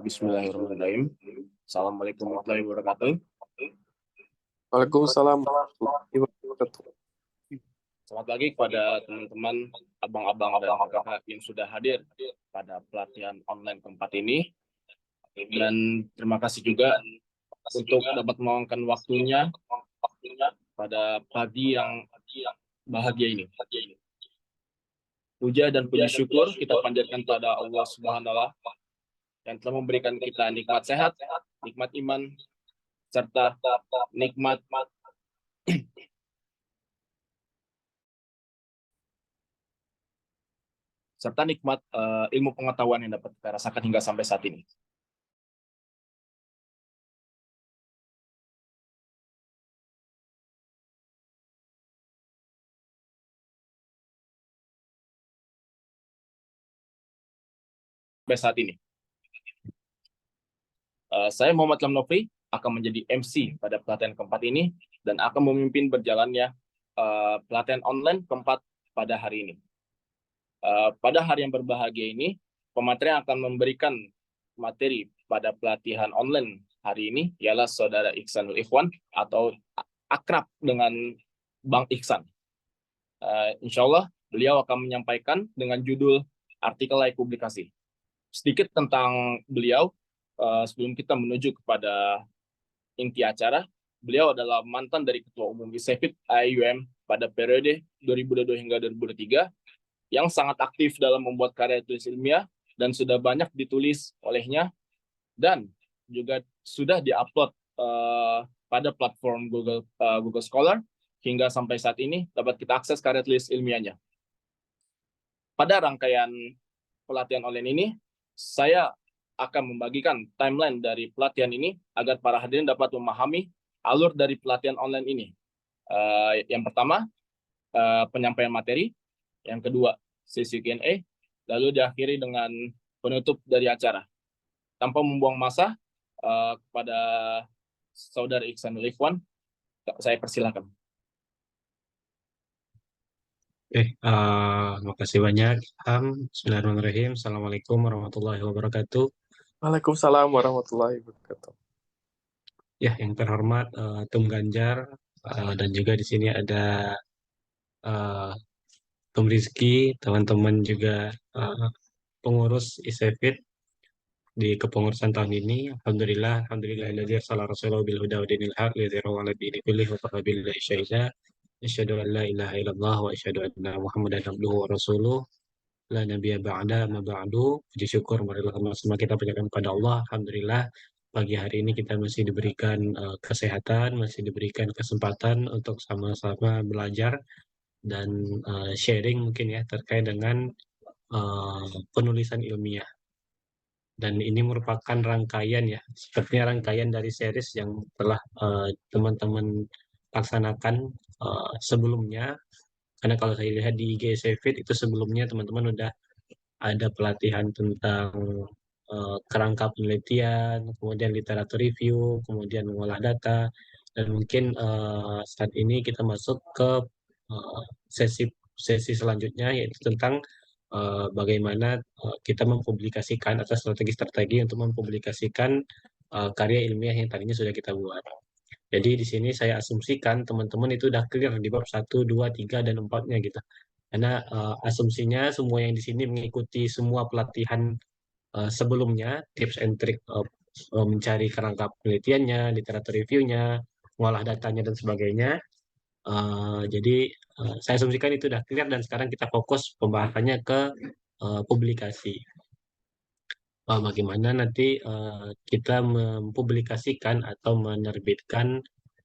Bismillahirrahmanirrahim. Assalamualaikum warahmatullahi wabarakatuh. Waalaikumsalam warahmatullahi wabarakatuh. Selamat pagi kepada teman-teman, abang-abang dan kakak yang sudah hadir pada pelatihan online keempat ini. Dan terima kasih juga untuk dapat meluangkan waktunya pada pagi yang bahagia ini. Puja dan puji syukur kita panjatkan pada Allah Subhanahu wa Ta'ala yang telah memberikan kita nikmat sehat, nikmat iman, serta nikmat ilmu pengetahuan yang dapat kita rasakan hingga sampai saat ini. Saya Muhammad Lam Nofri akan menjadi MC pada pelatihan keempat ini dan akan memimpin berjalannya pelatihan online keempat pada hari ini. Pada hari yang berbahagia ini, pemateri yang akan memberikan materi pada pelatihan online hari ini ialah Saudara Iksanul Ikhwan atau akrab dengan Bang Iksan. Insya Allah beliau akan menyampaikan dengan judul artikel layak publikasi. Sedikit tentang beliau sebelum kita menuju kepada inti acara. Beliau adalah mantan dari Ketua Umum ISEFIT IUM pada periode 2022 hingga 2023 yang sangat aktif dalam membuat karya tulis ilmiah dan sudah banyak ditulis olehnya dan juga sudah diupload pada platform Google Scholar hingga sampai saat ini dapat kita akses karya tulis ilmiahnya. Pada rangkaian pelatihan online ini, saya akan membagikan timeline dari pelatihan ini agar para hadirin dapat memahami alur dari pelatihan online ini. Yang pertama, penyampaian materi. Yang kedua, sesi Q&A. Lalu diakhiri dengan penutup dari acara. Tanpa membuang masa, kepada Saudara Iksanul Ikhwan, saya persilakan. Terima kasih banyak. Bismillahirrahmanirrahim. Assalamualaikum warahmatullahi wabarakatuh. Waalaikumsalam warahmatullahi wabarakatuh. Ya, yang terhormat Tum Ganjar dan juga di sini ada Tum Rizky, teman-teman juga pengurus ISEFIT di kepengurusan tahun ini. Alhamdulillahilladzi arsala rasulahu bil huda wa dinil haq liyudhhirahu 'ala dini kullih wa kafa billahi syahida. Asyhadu an la ilaha illallah wa asyhadu anna Muhammadan abduhu wa rasuluh. La nabiyya ba'da ma ba'du. Puji syukur marilah sama kita panjatkan kepada Allah. Alhamdulillah pagi hari ini kita masih diberikan kesehatan, masih diberikan kesempatan untuk sama-sama belajar dan sharing mungkin ya terkait dengan penulisan ilmiah. Dan ini merupakan rangkaian ya, sepertinya rangkaian dari series yang telah teman-teman laksanakan sebelumnya. Karena kalau saya lihat di IG Sevit itu sebelumnya teman-teman udah ada pelatihan tentang kerangka penelitian, kemudian literatur review, kemudian mengolah data, dan mungkin saat ini kita masuk ke sesi selanjutnya yaitu tentang bagaimana kita mempublikasikan atau strategi-strategi untuk mempublikasikan karya ilmiah yang tadinya sudah kita buat. Jadi di sini saya asumsikan teman-teman itu udah clear di bab 1, 2, 3, dan 4-nya gitu. Karena asumsinya semua yang di sini mengikuti semua pelatihan sebelumnya, tips and trick mencari kerangka penelitiannya, literatur review-nya, mengolah datanya, dan sebagainya. Jadi saya asumsikan itu udah clear dan sekarang kita fokus pembahasannya ke publikasi. Bagaimana nanti kita mempublikasikan atau menerbitkan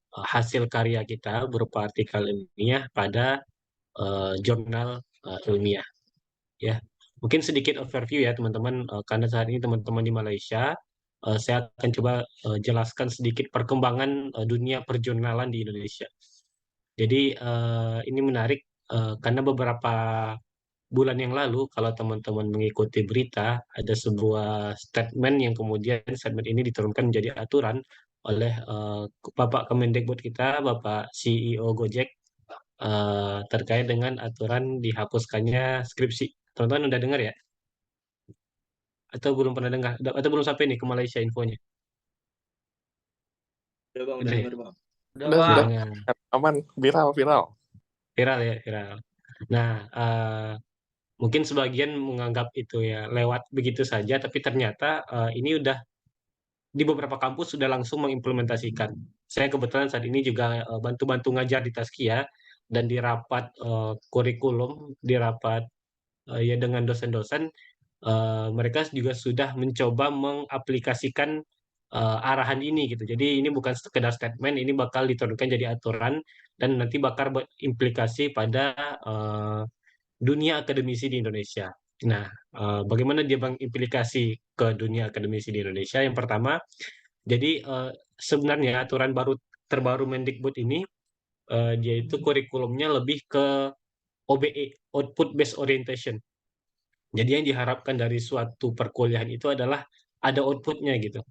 hasil karya kita berupa artikel ilmiah pada jurnal ilmiah. Ya, mungkin sedikit overview ya teman-teman, karena saat ini teman-teman di Malaysia, saya akan coba jelaskan sedikit perkembangan dunia perjurnalan di Indonesia. Jadi ini menarik karena beberapa bulan yang lalu, kalau teman-teman mengikuti berita, ada sebuah statement yang kemudian statement ini diturunkan menjadi aturan oleh Bapak Kemendikbud kita, Bapak CEO Gojek, terkait dengan aturan dihapuskannya skripsi. Teman-teman udah dengar ya? Atau belum pernah dengar? Atau belum sampai nih ke Malaysia infonya? Udah bang, udah Udah ya? dengar bang. Udah, Nah, sudah. Aman, viral, viral. viral ya, viral. Nah, mungkin sebagian menganggap itu ya lewat begitu saja, tapi ternyata ini udah di beberapa kampus sudah langsung mengimplementasikan. Saya kebetulan saat ini juga bantu-bantu ngajar di Taskia dan di rapat kurikulum, di rapat ya dengan dosen-dosen, mereka juga sudah mencoba mengaplikasikan arahan ini gitu. Jadi ini bukan sekedar statement, ini bakal diturunkan jadi aturan dan nanti bakal berimplikasi pada dunia akademisi di Indonesia. Nah, bagaimana dia mengimplikasi ke dunia akademisi di Indonesia? Yang pertama, jadi sebenarnya aturan terbaru Mendikbud ini dia itu kurikulumnya lebih ke OBE, Output Based Orientation. Jadi yang diharapkan dari suatu perkuliahan itu adalah ada outputnya gitu.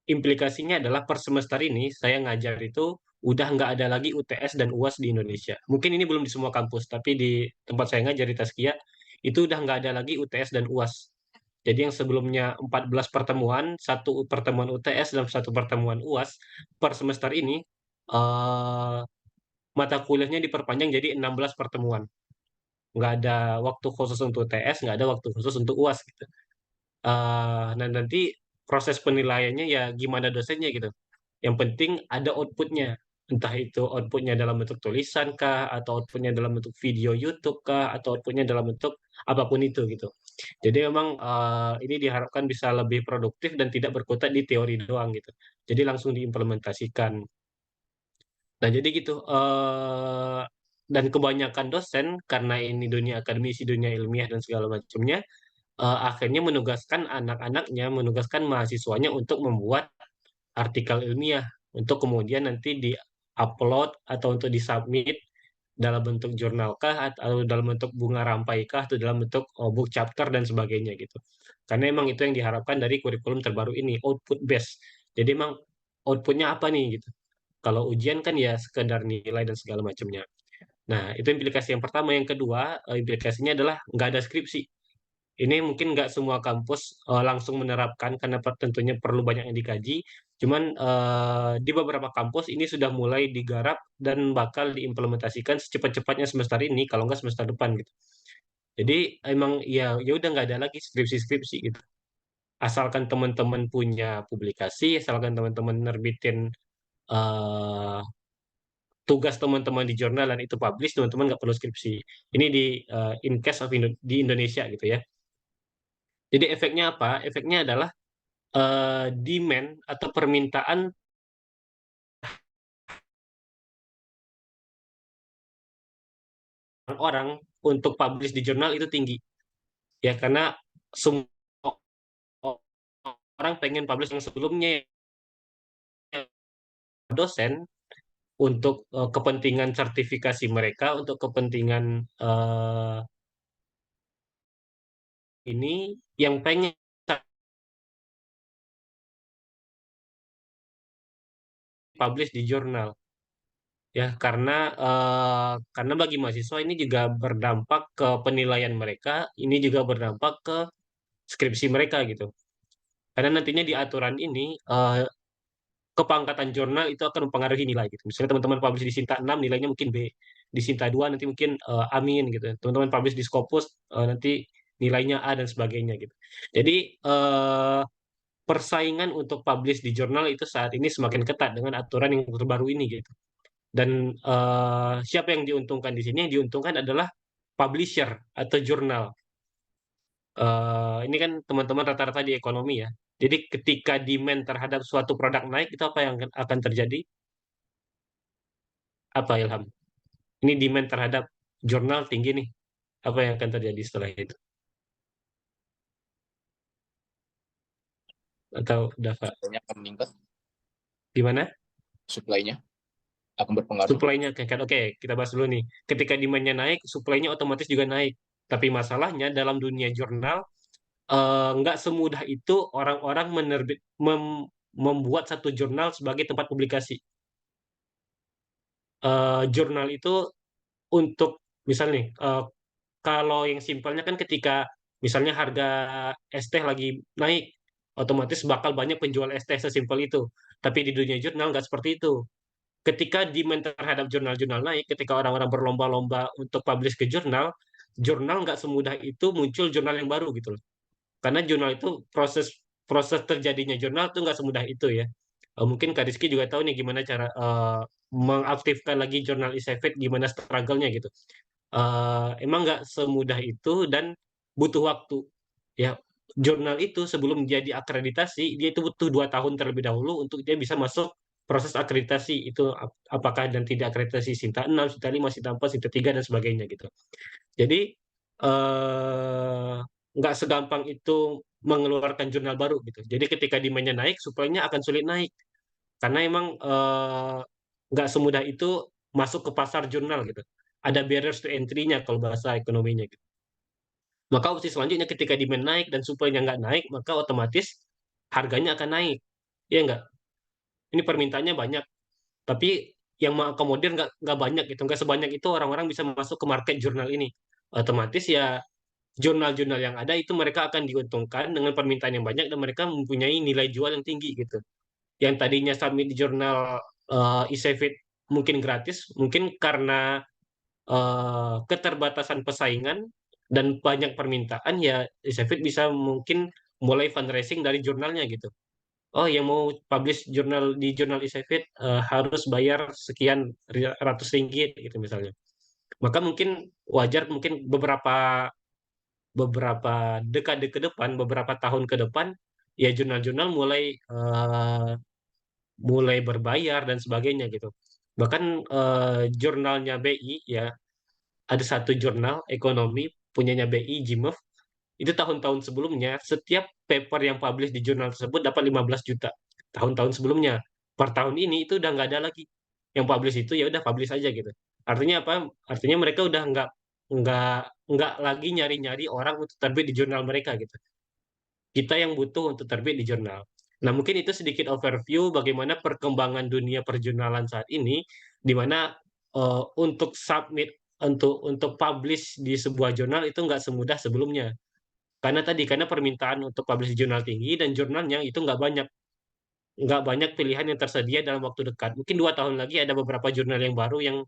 Implikasinya adalah per semester ini saya ngajar itu udah nggak ada lagi UTS dan UAS di Indonesia. Mungkin ini belum di semua kampus, tapi di tempat saya ngajar di Taskia itu udah nggak ada lagi UTS dan UAS. Jadi yang sebelumnya 14 pertemuan, satu pertemuan UTS dan satu pertemuan UAS per semester ini eh, mata kuliahnya diperpanjang jadi 16 pertemuan. Nggak ada waktu khusus untuk UTS, nggak ada waktu khusus untuk UAS gitu. Nah nanti proses penilaiannya ya gimana dosennya gitu. Yang penting ada outputnya. Entah itu outputnya dalam bentuk tulisan kah, atau outputnya dalam bentuk video YouTube kah, atau outputnya dalam bentuk apapun itu gitu. Jadi memang ini diharapkan bisa lebih produktif dan tidak berkutat di teori doang gitu. Jadi langsung diimplementasikan. Nah jadi gitu. Dan kebanyakan dosen karena ini dunia akademisi, dunia ilmiah dan segala macamnya, akhirnya menugaskan anak-anaknya, menugaskan mahasiswanya untuk membuat artikel ilmiah untuk kemudian nanti di-upload atau untuk disubmit dalam bentuk jurnal kah atau dalam bentuk bunga rampai kah atau dalam bentuk book chapter dan sebagainya gitu. Karena emang itu yang diharapkan dari kurikulum terbaru ini, output based. Jadi emang outputnya apa nih gitu. Kalau ujian kan ya sekedar nilai dan segala macamnya. Nah, itu implikasi yang pertama. Yang kedua, implikasinya adalah nggak ada skripsi. Ini mungkin nggak semua kampus langsung menerapkan karena tentunya perlu banyak yang dikaji. Cuman di beberapa kampus ini sudah mulai digarap dan bakal diimplementasikan secepat-cepatnya semester ini, kalau nggak semester depan gitu. Jadi emang ya udah nggak ada lagi skripsi-skripsi gitu. Asalkan teman-teman punya publikasi, asalkan teman-teman nerbitin eh, tugas teman-teman di jurnal dan itu publish, teman-teman nggak perlu skripsi. Ini in case of di Indonesia gitu ya. Jadi efeknya apa? Efeknya adalah demand atau permintaan orang untuk publish di jurnal itu tinggi. Ya karena semua orang pengen publish yang sebelumnya dosen untuk kepentingan sertifikasi mereka, untuk kepentingan ini yang pengen publish di jurnal. Ya karena bagi mahasiswa ini juga berdampak ke penilaian mereka, ini juga berdampak ke skripsi mereka gitu. Karena nantinya di aturan ini kepangkatan jurnal itu akan mempengaruhi nilai gitu. Misalnya teman-teman publish di Sinta 6 nilainya mungkin B, di Sinta 2 nanti mungkin Amin gitu. Teman-teman publish di Scopus nanti nilainya A dan sebagainya gitu. Jadi persaingan untuk publish di jurnal itu saat ini semakin ketat dengan aturan yang terbaru ini gitu. Dan siapa yang diuntungkan di sini? Yang diuntungkan adalah publisher atau jurnal. Ini kan teman-teman rata-rata di ekonomi ya. Jadi ketika demand terhadap suatu produk naik, itu apa yang akan terjadi? Apa Ilham? Ini demand terhadap jurnal tinggi nih. Apa yang akan terjadi setelah itu? Atau Dava? Supply-nya akan meningkat, Gimana? supply-nya akan berpengaruh. Supply-nya kan. Oke, kita bahas dulu nih. Ketika demand-nya naik, supply-nya otomatis juga naik. Tapi masalahnya dalam dunia jurnal, nggak semudah itu orang-orang membuat satu jurnal sebagai tempat publikasi. Jurnal itu untuk misalnya nih, kalau yang simpelnya kan ketika Misalnya harga es teh lagi naik, otomatis bakal banyak penjual es teh, sesimpel itu. Tapi di dunia jurnal nggak seperti itu. Ketika demand terhadap jurnal-jurnal naik, ketika orang-orang berlomba-lomba untuk publish ke jurnal, jurnal nggak semudah itu muncul jurnal yang baru gitu loh. Karena jurnal itu proses proses terjadinya jurnal itu nggak semudah itu ya. Mungkin Kak Rizky juga tahu nih gimana cara mengaktifkan lagi jurnal Isefit, gimana struggle-nya gitu. Emang nggak semudah itu dan butuh waktu. Ya, jurnal itu sebelum jadi akreditasi, dia itu butuh 2 tahun terlebih dahulu untuk dia bisa masuk proses akreditasi itu apakah dan tidak akreditasi Sinta 6, Sinta 5, Sinta 4, Sinta 3 dan sebagainya gitu. Jadi eh, nggak segampang itu mengeluarkan jurnal baru gitu. Jadi ketika demand-nya naik, supply-nya akan sulit naik karena emang nggak semudah itu masuk ke pasar jurnal gitu. Ada barriers to entry-nya kalau bahasa ekonominya gitu. Maka opsi selanjutnya ketika demand naik dan supply-nya nggak naik, maka otomatis harganya akan naik. Iya nggak? Ini permintaannya banyak, tapi yang mengakomodir nggak banyak gitu. Nggak sebanyak itu orang-orang bisa masuk ke market jurnal ini. Otomatis ya jurnal-jurnal yang ada itu mereka akan diuntungkan dengan permintaan yang banyak dan mereka mempunyai nilai jual yang tinggi gitu. Yang tadinya submit di jurnal Isefit mungkin gratis, mungkin karena keterbatasan pesaingan dan banyak permintaan ya Isefit bisa mungkin mulai fundraising dari jurnalnya gitu. Oh, yang mau publish di jurnal Isefit harus bayar sekian ratus ringgit gitu misalnya. Maka mungkin wajar mungkin beberapa beberapa dekade ke depan, beberapa tahun ke depan, ya jurnal-jurnal mulai berbayar dan sebagainya gitu. Bahkan jurnalnya BI ya, ada satu jurnal ekonomi punyanya BI, GMF, itu tahun-tahun sebelumnya setiap paper yang publish di jurnal tersebut dapat 15 juta. Tahun-tahun sebelumnya. Per tahun ini itu udah nggak ada lagi. Yang publish itu ya udah publish aja gitu. Artinya apa? Artinya mereka udah nggak nggak lagi nyari-nyari orang untuk terbit di jurnal mereka gitu. Kita yang butuh untuk terbit di jurnal. Nah, mungkin itu sedikit overview bagaimana perkembangan dunia perjurnalan saat ini, di mana untuk submit, untuk publish di sebuah jurnal itu nggak semudah sebelumnya. Karena permintaan untuk publish di jurnal tinggi dan jurnalnya itu nggak banyak pilihan yang tersedia dalam waktu dekat. Mungkin 2 tahun lagi ada beberapa jurnal yang baru yang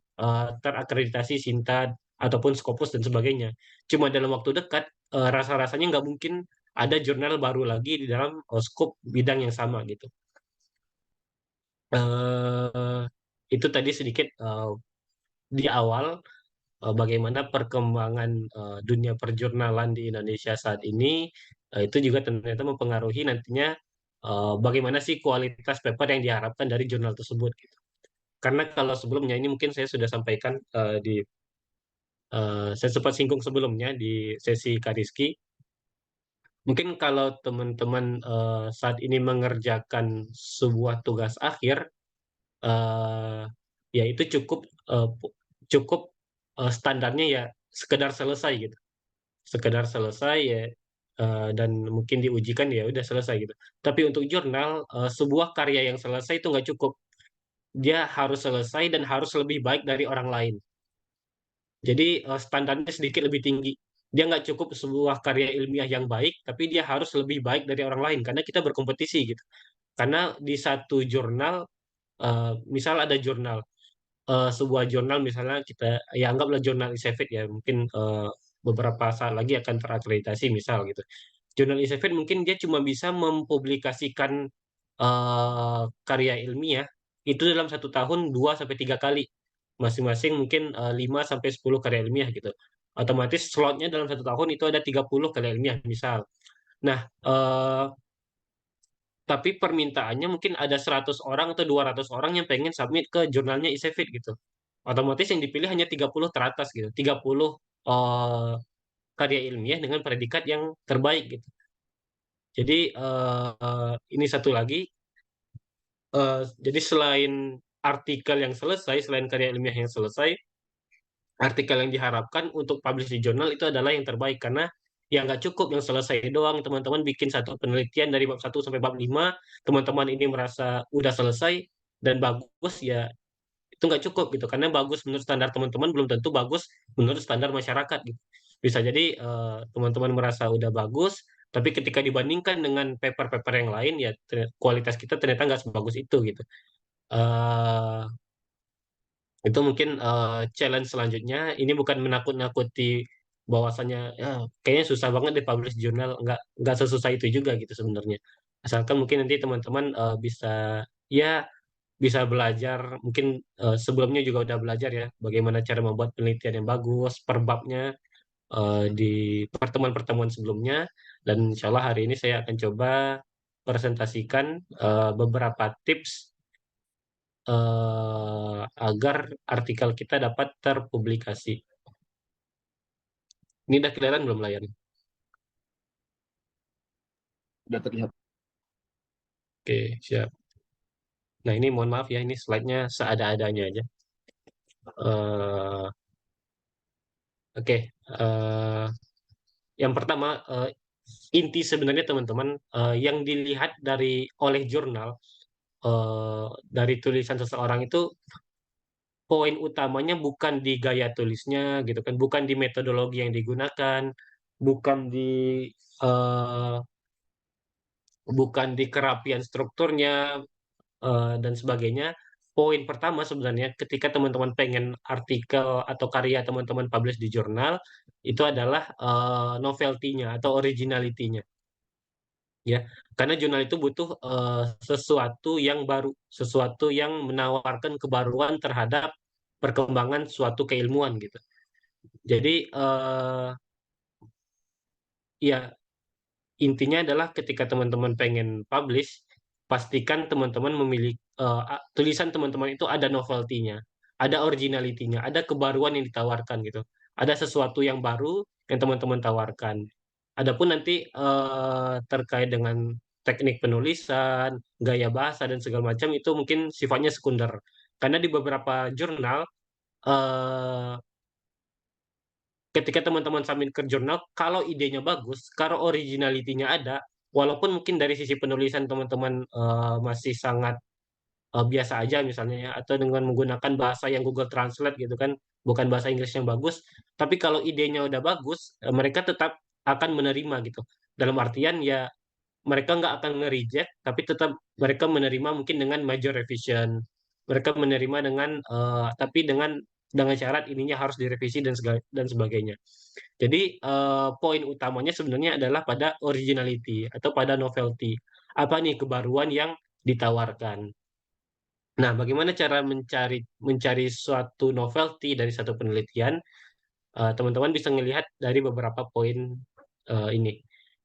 terakreditasi Sinta ataupun Scopus dan sebagainya. Cuma dalam waktu dekat rasa-rasanya nggak mungkin ada jurnal baru lagi di dalam skop bidang yang sama gitu. Eh, itu tadi sedikit di awal bagaimana perkembangan dunia perjurnalan di Indonesia saat ini itu juga ternyata mempengaruhi nantinya bagaimana sih kualitas paper yang diharapkan dari jurnal tersebut gitu. Karena kalau sebelumnya ini mungkin saya sudah sampaikan saya sempat singgung sebelumnya di sesi Kariski. Mungkin kalau teman-teman saat ini mengerjakan sebuah tugas akhir, eh, ya itu cukup standarnya ya sekedar selesai gitu, sekedar selesai ya dan mungkin diujikan ya udah selesai gitu. Tapi untuk jurnal sebuah karya yang selesai itu nggak cukup, dia harus selesai dan harus lebih baik dari orang lain. Jadi standarnya sedikit lebih tinggi. Dia nggak cukup sebuah karya ilmiah yang baik, tapi dia harus lebih baik dari orang lain karena kita berkompetisi gitu. Karena di satu jurnal, misal ada jurnal, sebuah jurnal misalnya kita ya anggaplah jurnal Isefit ya, mungkin beberapa saat lagi akan terakreditasi misal gitu. Jurnal Isefit mungkin dia cuma bisa mempublikasikan karya ilmiah itu dalam 1 tahun 2 sampai 3 kali, masing-masing mungkin 5 sampai 10 karya ilmiah gitu. Otomatis slotnya dalam 1 tahun itu ada 30 karya ilmiah misal. Nah, tapi permintaannya mungkin ada 100 orang atau 200 orang yang pengen submit ke jurnalnya Isefit gitu. Otomatis yang dipilih hanya 30 teratas gitu. 30 eh, karya ilmiah dengan predikat yang terbaik gitu. Jadi ini satu lagi, jadi selain artikel yang selesai, selain karya ilmiah yang selesai, artikel yang diharapkan untuk publish di jurnal itu adalah yang terbaik karena ya nggak cukup yang selesai doang. Teman-teman bikin satu penelitian dari bab 1 sampai bab 5, teman-teman ini merasa udah selesai dan bagus ya itu nggak cukup gitu karena bagus menurut standar teman-teman belum tentu bagus menurut standar masyarakat gitu. Bisa jadi teman-teman merasa udah bagus, tapi ketika dibandingkan dengan paper-paper yang lain ya kualitas kita ternyata nggak sebagus itu gitu. Eh, itu mungkin challenge selanjutnya. Ini bukan menakut-nakuti bahwasannya ya, kayaknya susah banget di publish jurnal. Nggak sesusah itu juga gitu sebenarnya. Asalkan mungkin nanti teman-teman bisa ya bisa belajar. Mungkin sebelumnya juga udah belajar ya bagaimana cara membuat penelitian yang bagus per babnya di pertemuan-pertemuan sebelumnya. Dan insya Allah hari ini saya akan coba presentasikan beberapa tips agar artikel kita dapat terpublikasi. Ini udah kelihatan belum layar? Sudah terlihat. Oke, siap. Nah, ini mohon maaf ya, ini slide-nya seada-adanya aja. Eh, Oke, yang pertama, inti sebenarnya teman-teman, yang dilihat oleh jurnal, dari tulisan seseorang itu, poin utamanya bukan di gaya tulisnya, gitu kan, bukan di metodologi yang digunakan, bukan di eh, bukan di kerapian strukturnya, dan sebagainya. Poin pertama sebenarnya ketika teman-teman pengen artikel atau karya teman-teman publish di jurnal itu adalah novelty-nya atau originality-nya ya. Karena jurnal itu butuh sesuatu yang baru, sesuatu yang menawarkan kebaruan terhadap perkembangan suatu keilmuan gitu. Jadi ya intinya adalah ketika teman-teman pengen publish, pastikan teman-teman memilih tulisan teman-teman itu ada novelty-nya, ada originality-nya, ada kebaruan yang ditawarkan gitu. Ada sesuatu yang baru yang teman-teman tawarkan. Adapun nanti terkait dengan teknik penulisan, gaya bahasa dan segala macam itu mungkin sifatnya sekunder. Karena di beberapa jurnal eh, ketika teman-teman submit ke jurnal, kalau idenya bagus, kalau originality-nya ada, walaupun mungkin dari sisi penulisan teman-teman masih sangat biasa aja misalnya ya, atau dengan menggunakan bahasa yang Google Translate gitu kan, bukan bahasa Inggris yang bagus, tapi kalau idenya udah bagus, mereka tetap akan menerima gitu. Dalam artian ya mereka nggak akan nge-reject, tapi tetap mereka menerima mungkin dengan major revision. Mereka menerima tapi dengan syarat ininya harus direvisi dan sebagainya. Jadi poin utamanya sebenarnya adalah pada originality atau pada novelty. Apa nih kebaruan yang ditawarkan? Nah, bagaimana cara mencari suatu novelty dari satu penelitian? Teman-teman bisa melihat dari beberapa poin ini.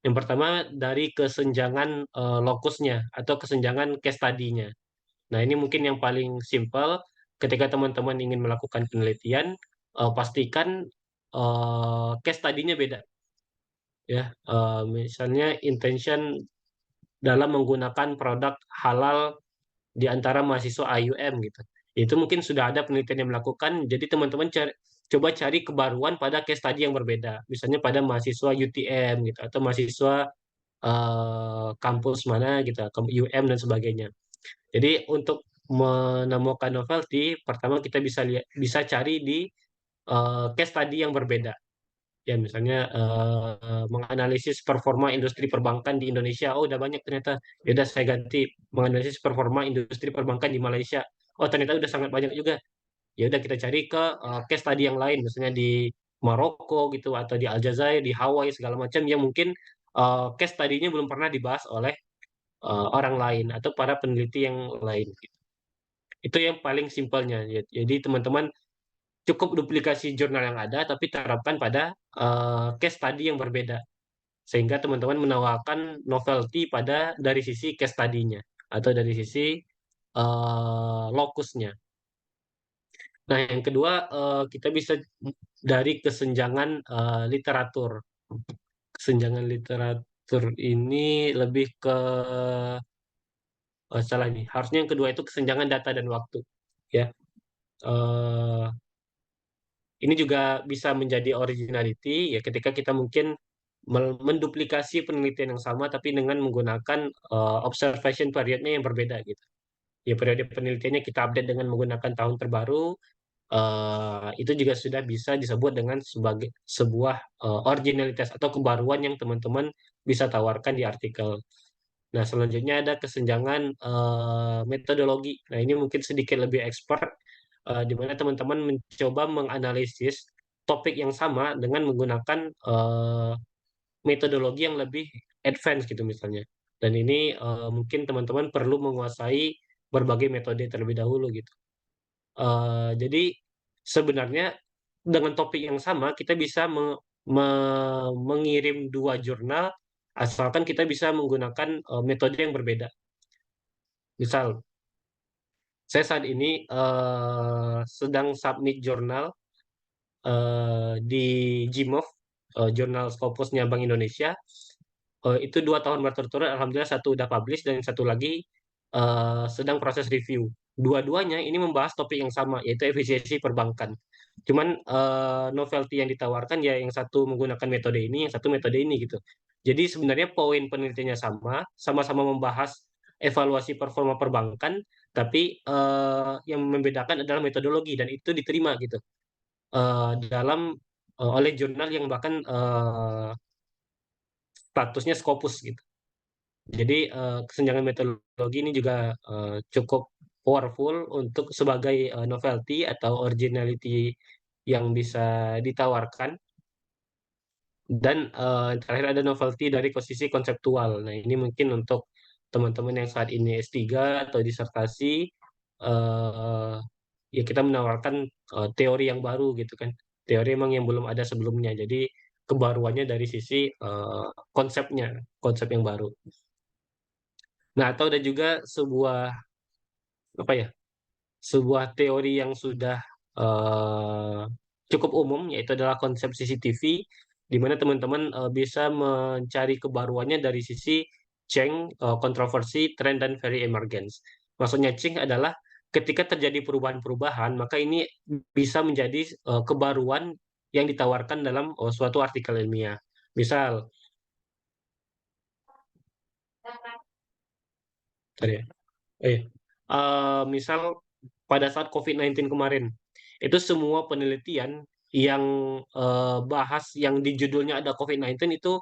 Yang pertama dari kesenjangan lokusnya atau kesenjangan case study-nya. Nah, ini mungkin yang paling simpel ketika teman-teman ingin melakukan penelitian, pastikan case study-nya beda ya. Misalnya intention dalam menggunakan produk halal di antara mahasiswa IUM gitu. Itu mungkin sudah ada penelitian yang melakukan, jadi teman-teman coba cari kebaruan pada case study yang berbeda. Misalnya pada mahasiswa UTM gitu atau mahasiswa kampus mana gitu, UM dan sebagainya. Jadi untuk menemukan novelty, pertama kita bisa cari di case study yang berbeda. Ya misalnya menganalisis performa industri perbankan di Indonesia. Oh udah banyak ternyata. Ya udah saya ganti menganalisis performa industri perbankan di Malaysia. Oh ternyata udah sangat banyak juga. Ya udah kita cari ke case study yang lain, misalnya di Maroko gitu atau di Aljazair, di Hawaii segala macam yang mungkin case study-nya belum pernah dibahas oleh orang lain atau para peneliti yang lain. Itu yang paling simpelnya. Jadi teman-teman cukup duplikasi jurnal yang ada, tapi terapkan pada case study yang berbeda. Sehingga teman-teman menawarkan novelty dari sisi case study-nya atau dari sisi lokusnya. Nah, yang kedua kita bisa dari kesenjangan literatur. Kesenjangan literatur ini lebih ke salah nih. Harusnya yang kedua itu kesenjangan data dan waktu. Ya, Eh, ini juga bisa menjadi originality ya ketika kita mungkin menduplikasi penelitian yang sama tapi dengan menggunakan observation periodnya yang berbeda gitu. Ya periode penelitiannya kita update dengan menggunakan tahun terbaru, itu juga sudah bisa disebut dengan sebagai sebuah originalitas atau kebaruan yang teman-teman bisa tawarkan di artikel. Nah, selanjutnya ada kesenjangan metodologi. Nah, ini mungkin sedikit lebih expert, di mana teman-teman mencoba menganalisis topik yang sama dengan menggunakan metodologi yang lebih advance gitu misalnya. Dan ini mungkin teman-teman perlu menguasai berbagai metode terlebih dahulu gitu. Jadi sebenarnya dengan topik yang sama kita bisa mengirim dua jurnal asalkan kita bisa menggunakan metode yang berbeda. Misal, saya saat ini sedang submit jurnal di GMOF, jurnal Scopusnya Bank Indonesia. Itu 2 tahun berturut-turut, alhamdulillah satu udah publish dan satu lagi sedang proses review. Dua-duanya ini membahas topik yang sama, yaitu efisiensi perbankan. Cuman novelty yang ditawarkan ya yang satu menggunakan metode ini, yang satu metode ini gitu. Jadi sebenarnya poin penelitiannya sama, sama-sama membahas evaluasi performa perbankan, tapi yang membedakan adalah metodologi dan itu diterima gitu dalam oleh jurnal yang bahkan statusnya Scopus gitu. Jadi kesenjangan metodologi ini juga cukup powerful untuk sebagai novelty atau originality yang bisa ditawarkan. Dan terakhir ada novelty dari posisi konseptual. Nah, ini mungkin untuk teman-teman yang saat ini S3 atau disertasi, eh, ya kita menawarkan teori yang baru gitu kan. Teori emang yang belum ada sebelumnya. Jadi kebaruannya dari sisi konsepnya, konsep yang baru. Nah, atau ada juga sebuah apa ya, sebuah teori yang sudah eh, cukup umum, yaitu adalah konsep CCTV, di mana teman-teman bisa mencari kebaruannya dari sisi Cheng, kontroversi, trend, dan very emergence. Maksudnya Cheng adalah ketika terjadi perubahan-perubahan, maka ini bisa menjadi kebaruan yang ditawarkan dalam suatu artikel ilmiah. Misal, tadi ya, misal pada saat COVID-19 kemarin, itu semua penelitian yang bahas yang di judulnya ada COVID-19 itu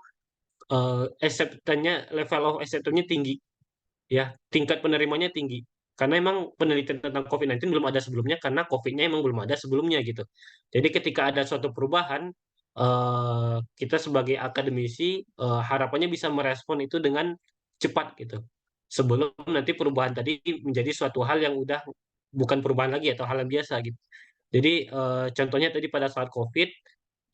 level of acceptance-nya tinggi, ya, tingkat penerimanya tinggi. Karena emang penelitian tentang COVID-19 belum ada sebelumnya, karena COVID-nya emang belum ada sebelumnya gitu. Jadi ketika ada suatu perubahan, kita sebagai akademisi harapannya bisa merespon itu dengan cepat gitu. Sebelum nanti perubahan tadi menjadi suatu hal yang udah bukan perubahan lagi atau hal yang biasa gitu. Jadi contohnya tadi pada saat COVID,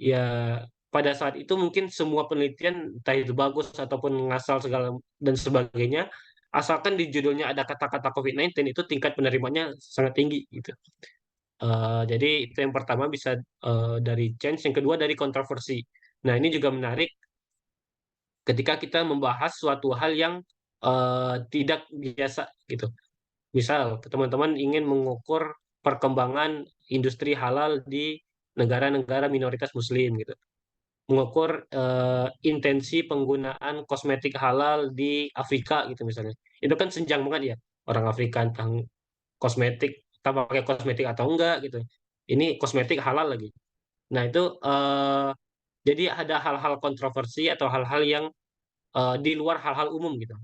ya pada saat itu mungkin semua penelitian entah itu bagus ataupun ngasal segala dan sebagainya, asalkan di judulnya ada kata-kata COVID-19 itu tingkat penerimanya sangat tinggi gitu. Jadi itu yang pertama bisa dari change, yang kedua dari kontroversi. Nah ini juga menarik ketika kita membahas suatu hal yang tidak biasa gitu. Misal, teman-teman ingin mengukur perkembangan industri halal di negara-negara minoritas Muslim gitu. Mengukur intensi penggunaan kosmetik halal di Afrika gitu misalnya. Itu kan senjang banget ya. Orang Afrika tentang kosmetik, tak pakai kosmetik atau enggak gitu. Ini kosmetik halal lagi. Nah, itu jadi ada hal-hal kontroversi atau hal-hal yang di luar hal-hal umum gitu.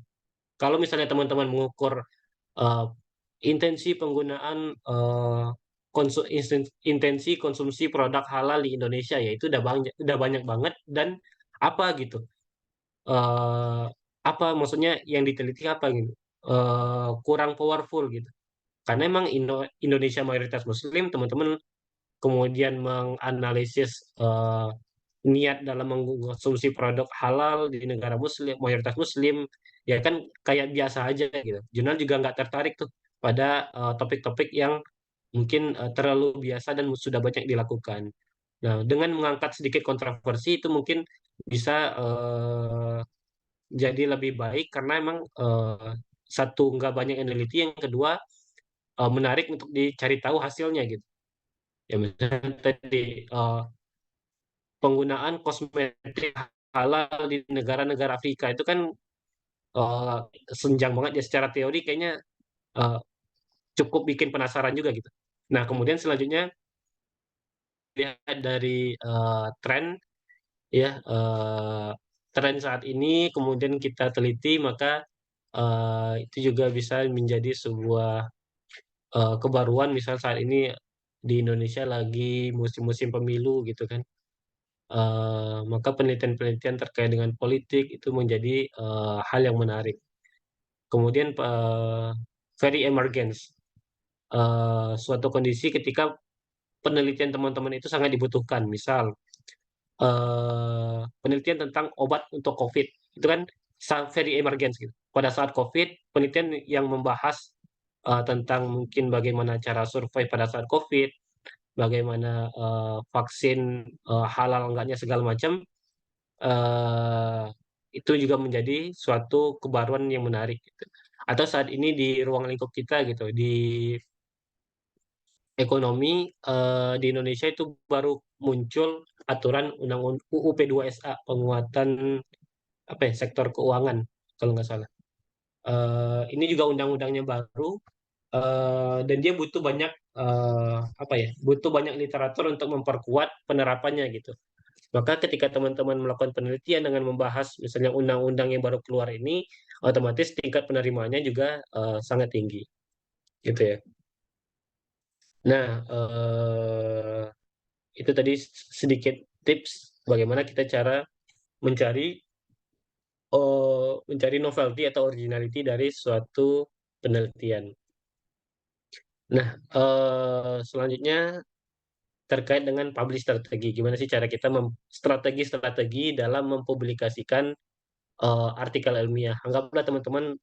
Kalau misalnya teman-teman mengukur eh, intensi penggunaan intensi konsumsi produk halal di Indonesia ya itu udah banyak banget dan apa gitu eh, apa maksudnya yang diteliti apa gitu kurang powerful gitu karena emang Indonesia mayoritas Muslim teman-teman kemudian menganalisis niat dalam mengkonsumsi produk halal di negara Muslim, mayoritas Muslim, ya kan kayak biasa aja gitu. Jurnal juga nggak tertarik tuh pada topik-topik yang mungkin terlalu biasa dan sudah banyak dilakukan. Nah, dengan mengangkat sedikit kontroversi itu mungkin bisa jadi lebih baik karena emang satu nggak banyak yang neliti, yang kedua menarik untuk dicari tahu hasilnya gitu. Ya misalnya tadi penggunaan kosmetik halal di negara-negara Afrika itu kan eh, senjang banget ya secara teori kayaknya eh, cukup bikin penasaran juga gitu. Nah, kemudian selanjutnya dilihat dari tren ya, tren saat ini kemudian kita teliti, maka itu juga bisa menjadi sebuah kebaruan. Misal saat ini di Indonesia lagi musim-musim pemilu gitu kan. Maka penelitian-penelitian terkait dengan politik itu menjadi hal yang menarik. Kemudian very emergence, suatu kondisi ketika penelitian teman-teman itu sangat dibutuhkan. Misal penelitian tentang obat untuk COVID itu kan very emergence gitu. Pada saat COVID, penelitian yang membahas tentang mungkin bagaimana cara survei pada saat COVID, bagaimana vaksin halal enggaknya segala macam, eh, itu juga menjadi suatu kebaruan yang menarik gitu. Atau saat ini di ruang lingkup kita gitu, di ekonomi di Indonesia itu baru muncul aturan undang UU P2SA, penguatan apa ya, sektor keuangan kalau nggak salah. Ini juga undang-undangnya baru, dan dia butuh banyak apa ya, butuh banyak literatur untuk memperkuat penerapannya gitu. Maka ketika teman-teman melakukan penelitian dengan membahas misalnya undang-undang yang baru keluar ini, otomatis tingkat penerimaannya juga sangat tinggi, gitu ya. Nah, itu tadi sedikit tips bagaimana kita cara mencari mencari novelty atau originality dari suatu penelitian. Nah, selanjutnya terkait dengan publish strategi. Gimana sih cara kita strategi-strategi dalam mempublikasikan artikel ilmiah? Anggaplah teman-teman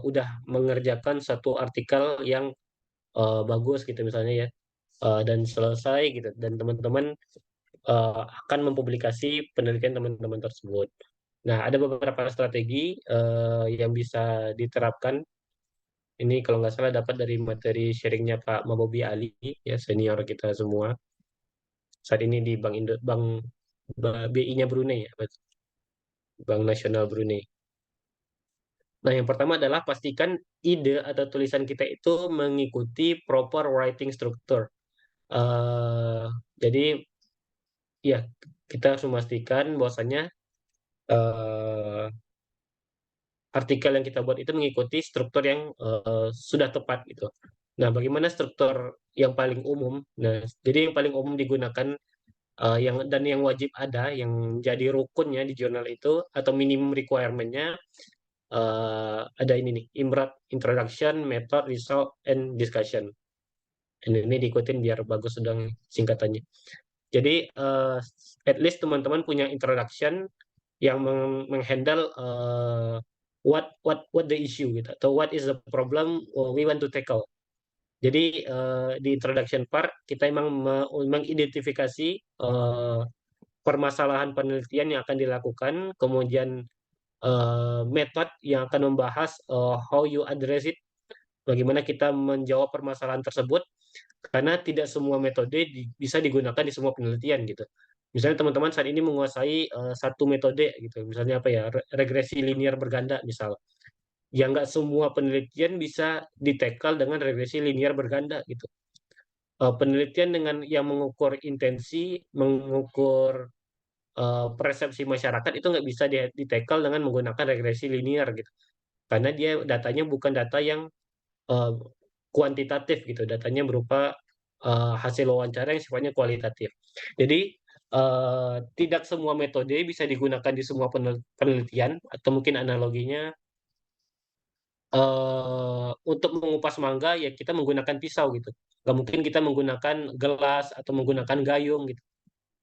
udah mengerjakan satu artikel yang bagus gitu misalnya ya, dan selesai gitu, dan teman-teman akan mempublikasi penelitian teman-teman tersebut. Nah, ada beberapa strategi yang bisa diterapkan. Ini kalau nggak salah dapat dari materi sharingnya Pak Mabobi Ali, ya senior kita semua. Saat ini di BI-nya Brunei ya, Bank Nasional Brunei. Nah, yang pertama adalah pastikan ide atau tulisan kita itu mengikuti proper writing structure. Eh, jadi ya kita harus memastikan bahwasanya eh, artikel yang kita buat itu mengikuti struktur yang sudah tepat gitu. Nah, bagaimana struktur yang paling umum? Nah, jadi yang paling umum digunakan yang wajib ada, yang jadi rukunnya di jurnal itu atau minimum requirement-nya, ada ini nih, IMRAT, Introduction, Method, Result, and Discussion. Ini diikutin biar bagus sedang singkatannya. Jadi at least teman-teman punya introduction yang menghandle what the issue gitu, atau what is the problem we want to tackle. Jadi di introduction part kita emang mengidentifikasi permasalahan penelitian yang akan dilakukan, kemudian metode yang akan membahas how you address it, bagaimana kita menjawab permasalahan tersebut, karena tidak semua metode bisa digunakan di semua penelitian gitu. Misalnya teman-teman saat ini menguasai satu metode gitu, misalnya apa ya, regresi linear berganda misal. Ya nggak semua penelitian bisa ditekel dengan regresi linear berganda gitu. Penelitian dengan yang mengukur intensi, mengukur persepsi masyarakat itu nggak bisa ditekel dengan menggunakan regresi linear gitu. Karena dia datanya bukan data yang eh, kuantitatif gitu, datanya berupa hasil wawancara yang sifatnya kualitatif. Jadi tidak semua metode bisa digunakan di semua penelitian, atau mungkin analoginya untuk mengupas mangga ya kita menggunakan pisau gitu. Gak mungkin kita menggunakan gelas atau menggunakan gayung gitu.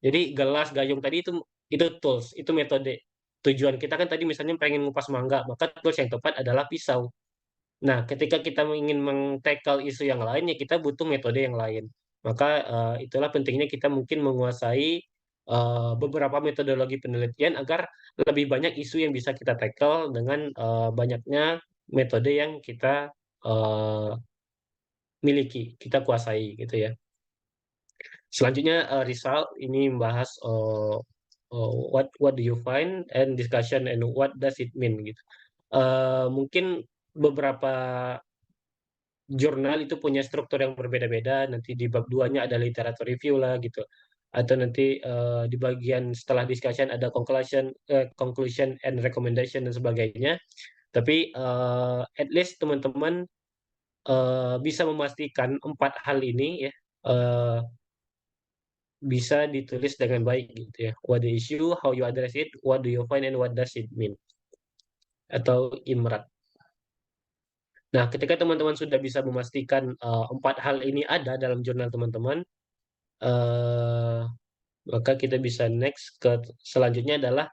Jadi gelas, gayung tadi itu tools, itu metode. Tujuan kita kan tadi misalnya pengen ngupas mangga, maka tools yang tepat adalah pisau. Nah, ketika kita ingin meng-tackle isu yang lain, ya kita butuh metode yang lain. Maka itulah pentingnya kita mungkin menguasai beberapa metodologi penelitian agar lebih banyak isu yang bisa kita tackle dengan banyaknya metode yang kita eh, miliki, kita kuasai gitu ya. Selanjutnya result ini membahas what do you find, and discussion and what does it mean gitu. Mungkin beberapa jurnal itu punya struktur yang berbeda-beda, nanti di bab 2-nya ada literatur review lah gitu. Atau nanti di bagian setelah discussion ada conclusion and recommendation dan sebagainya. Tapi at least teman-teman bisa memastikan 4 hal ini ya eh, bisa ditulis dengan baik gitu ya. What the issue, how you address it, what do you find, and what does it mean? Atau IMRAT. Nah, ketika teman-teman sudah bisa memastikan 4 hal ini ada dalam jurnal teman-teman, eh, maka kita bisa next ke selanjutnya adalah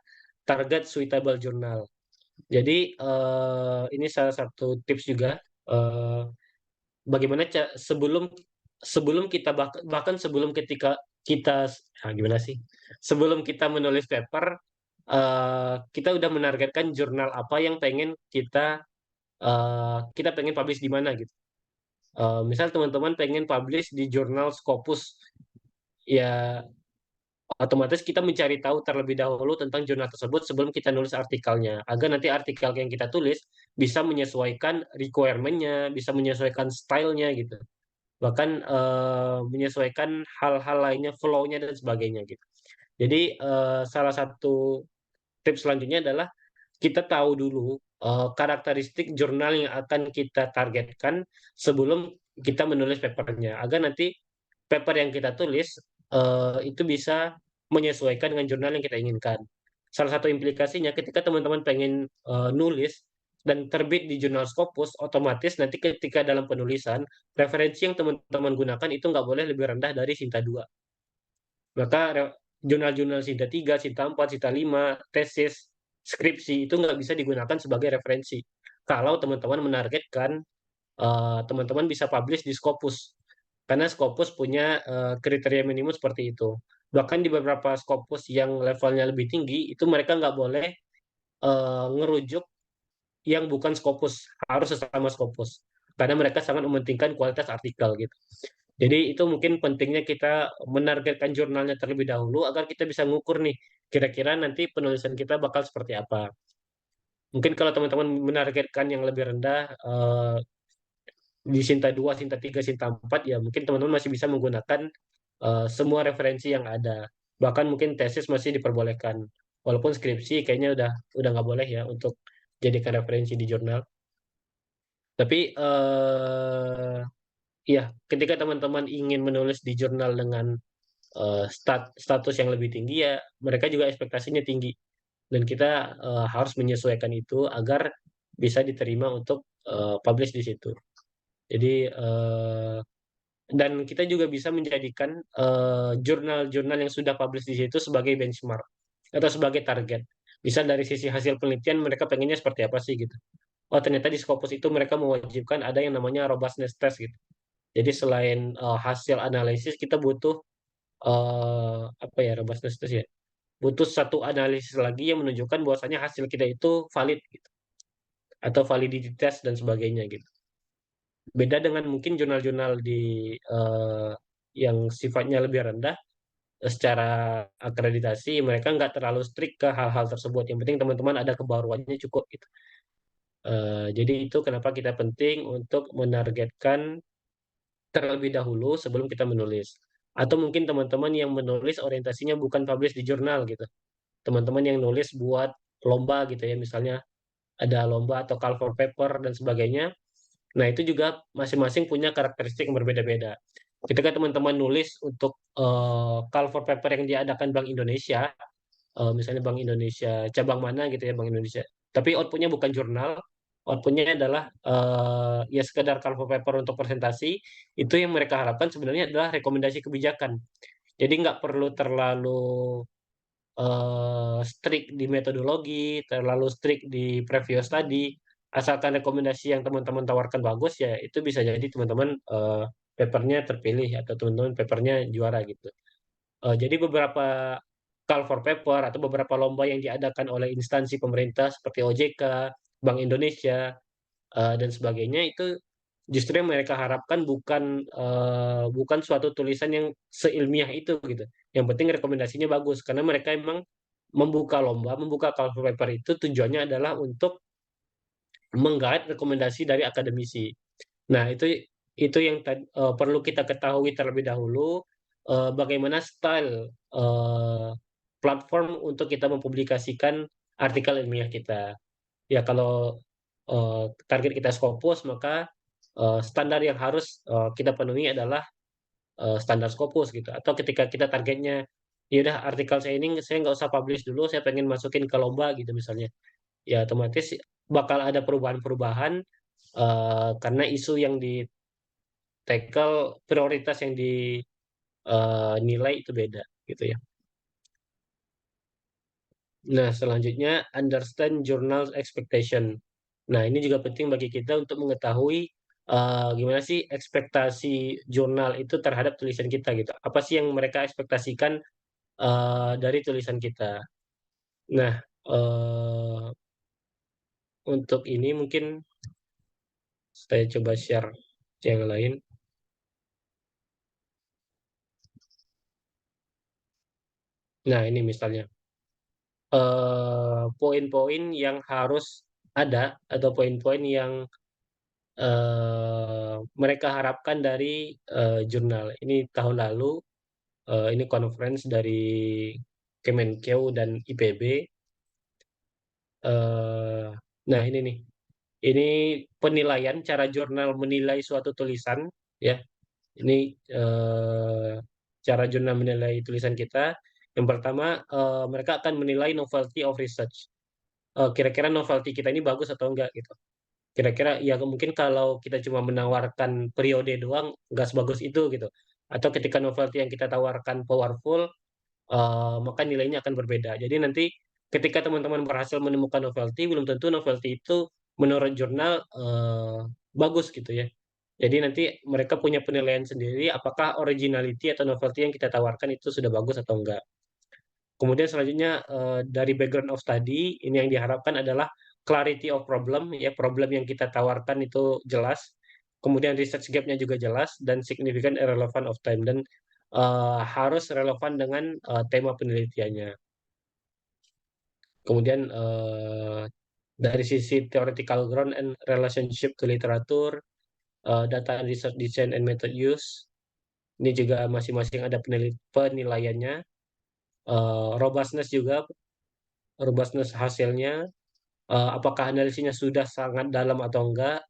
target suitable journal. Jadi ini salah satu tips juga eh, bagaimana sebelum sebelum kita bahkan sebelum ketika kita gimana sih? Sebelum kita menulis paper, kita udah menargetkan jurnal apa yang pengen kita pengen publish di mana gitu. Misal teman-teman pengen publish di jurnal Scopus, ya otomatis kita mencari tahu terlebih dahulu tentang jurnal tersebut sebelum kita nulis artikelnya, agar nanti artikel yang kita tulis bisa menyesuaikan requirement-nya, bisa menyesuaikan stylenya gitu. Bahkan menyesuaikan hal-hal lainnya, flow-nya dan sebagainya gitu. Jadi salah satu tips selanjutnya adalah kita tahu dulu karakteristik jurnal yang akan kita targetkan sebelum kita menulis papernya, agar nanti paper yang kita tulis itu bisa menyesuaikan dengan jurnal yang kita inginkan. Salah satu implikasinya ketika teman-teman pengen nulis dan terbit di jurnal Scopus, otomatis nanti ketika dalam penulisan, referensi yang teman-teman gunakan itu nggak boleh lebih rendah dari Sinta 2. Maka jurnal-jurnal Sinta 3, Sinta 4, Sinta 5, tesis, skripsi itu nggak bisa digunakan sebagai referensi. Kalau teman-teman menargetkan teman-teman bisa publish di Scopus. Karena Scopus punya kriteria minimum seperti itu. Bahkan di beberapa Scopus yang levelnya lebih tinggi, itu mereka nggak boleh ngerujuk yang bukan Scopus, harus sesama Scopus. Karena mereka sangat mementingkan kualitas artikel gitu. Jadi itu mungkin pentingnya kita menargetkan jurnalnya terlebih dahulu agar kita bisa ngukur nih, kira-kira nanti penulisan kita bakal seperti apa. Mungkin kalau teman-teman menargetkan yang lebih rendah, di Sinta 2, Sinta 3, Sinta 4, ya mungkin teman-teman masih bisa menggunakan semua referensi yang ada. Bahkan mungkin tesis masih diperbolehkan. Walaupun skripsi kayaknya udah nggak boleh ya untuk jadikan referensi di jurnal. Tapi ya ketika teman-teman ingin menulis di jurnal dengan status yang lebih tinggi ya mereka juga ekspektasinya tinggi. Dan kita harus menyesuaikan itu agar bisa diterima untuk publish di situ. Jadi dan kita juga bisa menjadikan jurnal-jurnal yang sudah publish di situ sebagai benchmark atau sebagai target. Misal dari sisi hasil penelitian mereka pengennya seperti apa sih gitu. Oh ternyata di Scopus itu mereka mewajibkan ada yang namanya robustness test gitu. Jadi selain hasil analisis kita butuh apa ya robustness test ya. Butuh satu analisis lagi yang menunjukkan bahwasanya hasil kita itu valid gitu. Atau validitas dan sebagainya gitu. Beda dengan mungkin jurnal-jurnal yang sifatnya lebih rendah secara akreditasi mereka nggak terlalu strict ke hal-hal tersebut. Yang penting teman-teman ada kebaruannya cukup gitu. Jadi itu kenapa kita penting untuk menargetkan terlebih dahulu sebelum kita menulis. Atau mungkin teman-teman yang menulis orientasinya bukan publish di jurnal gitu. Teman-teman yang nulis buat lomba gitu ya, misalnya ada lomba atau call for paper dan sebagainya. Nah, itu juga masing-masing punya karakteristik yang berbeda-beda. Ketika teman-teman nulis untuk call for paper yang diadakan Bank Indonesia, misalnya Bank Indonesia cabang mana gitu ya Bank Indonesia, tapi outputnya bukan jurnal, outputnya adalah ya sekedar call for paper untuk presentasi, itu yang mereka harapkan sebenarnya adalah rekomendasi kebijakan. Jadi nggak perlu terlalu strict di metodologi, terlalu strict di previous study, asalkan rekomendasi yang teman-teman tawarkan bagus ya itu bisa jadi teman-teman papernya terpilih atau teman-teman papernya juara gitu. Jadi beberapa call for paper atau beberapa lomba yang diadakan oleh instansi pemerintah seperti OJK, Bank Indonesia dan sebagainya itu justru yang mereka harapkan bukan suatu tulisan yang seilmiah itu gitu. Yang penting rekomendasinya bagus karena mereka emang membuka lomba, membuka call for paper itu tujuannya adalah untuk menggait rekomendasi dari akademisi. Nah, itu yang perlu kita ketahui terlebih dahulu, bagaimana style platform untuk kita mempublikasikan artikel ilmiah kita. Ya, kalau target kita Scopus, maka standar yang harus kita penuhi adalah standar Scopus gitu. Atau ketika kita targetnya, ya udah artikel saya ini saya nggak usah publish dulu, saya pengen masukin ke lomba gitu misalnya. Ya otomatis bakal ada perubahan-perubahan karena isu yang di tackle, prioritas yang dinilai itu beda gitu ya. Nah, selanjutnya understand journal expectation. Nah, ini juga penting bagi kita untuk mengetahui gimana sih ekspektasi jurnal itu terhadap tulisan kita gitu. Apa sih yang mereka ekspektasikan dari tulisan kita. Nah, eh, untuk ini mungkin saya coba share yang lain. Nah, ini misalnya poin-poin yang harus ada atau poin-poin yang mereka harapkan dari jurnal. Ini tahun lalu, ini conference dari Kemenkeu dan IPB. eh, nah, ini nih, ini penilaian cara jurnal menilai suatu tulisan, ya. Ini eh, cara jurnal menilai tulisan kita. Yang pertama, mereka akan menilai novelty of research. Kira-kira novelty kita ini bagus atau enggak gitu. Kira-kira ya mungkin kalau kita cuma menawarkan periode doang nggak sebagus itu gitu. Atau ketika novelty yang kita tawarkan powerful, maka nilainya akan berbeda. Jadi nanti ketika teman-teman berhasil menemukan novelty, belum tentu novelty itu menurut jurnal bagus gitu ya. Jadi nanti mereka punya penilaian sendiri apakah originality atau novelty yang kita tawarkan itu sudah bagus atau enggak. Kemudian selanjutnya dari background of study, ini yang diharapkan adalah clarity of problem, ya problem yang kita tawarkan itu jelas. Kemudian research gap-nya juga jelas dan significant and relevant of time dan harus relevan dengan tema penelitiannya. Kemudian dari sisi theoretical ground and relationship to literature, data and research design and method use, ini juga masing-masing ada penilaiannya. Robustness juga, robustness hasilnya, apakah analisisnya sudah sangat dalam atau enggak,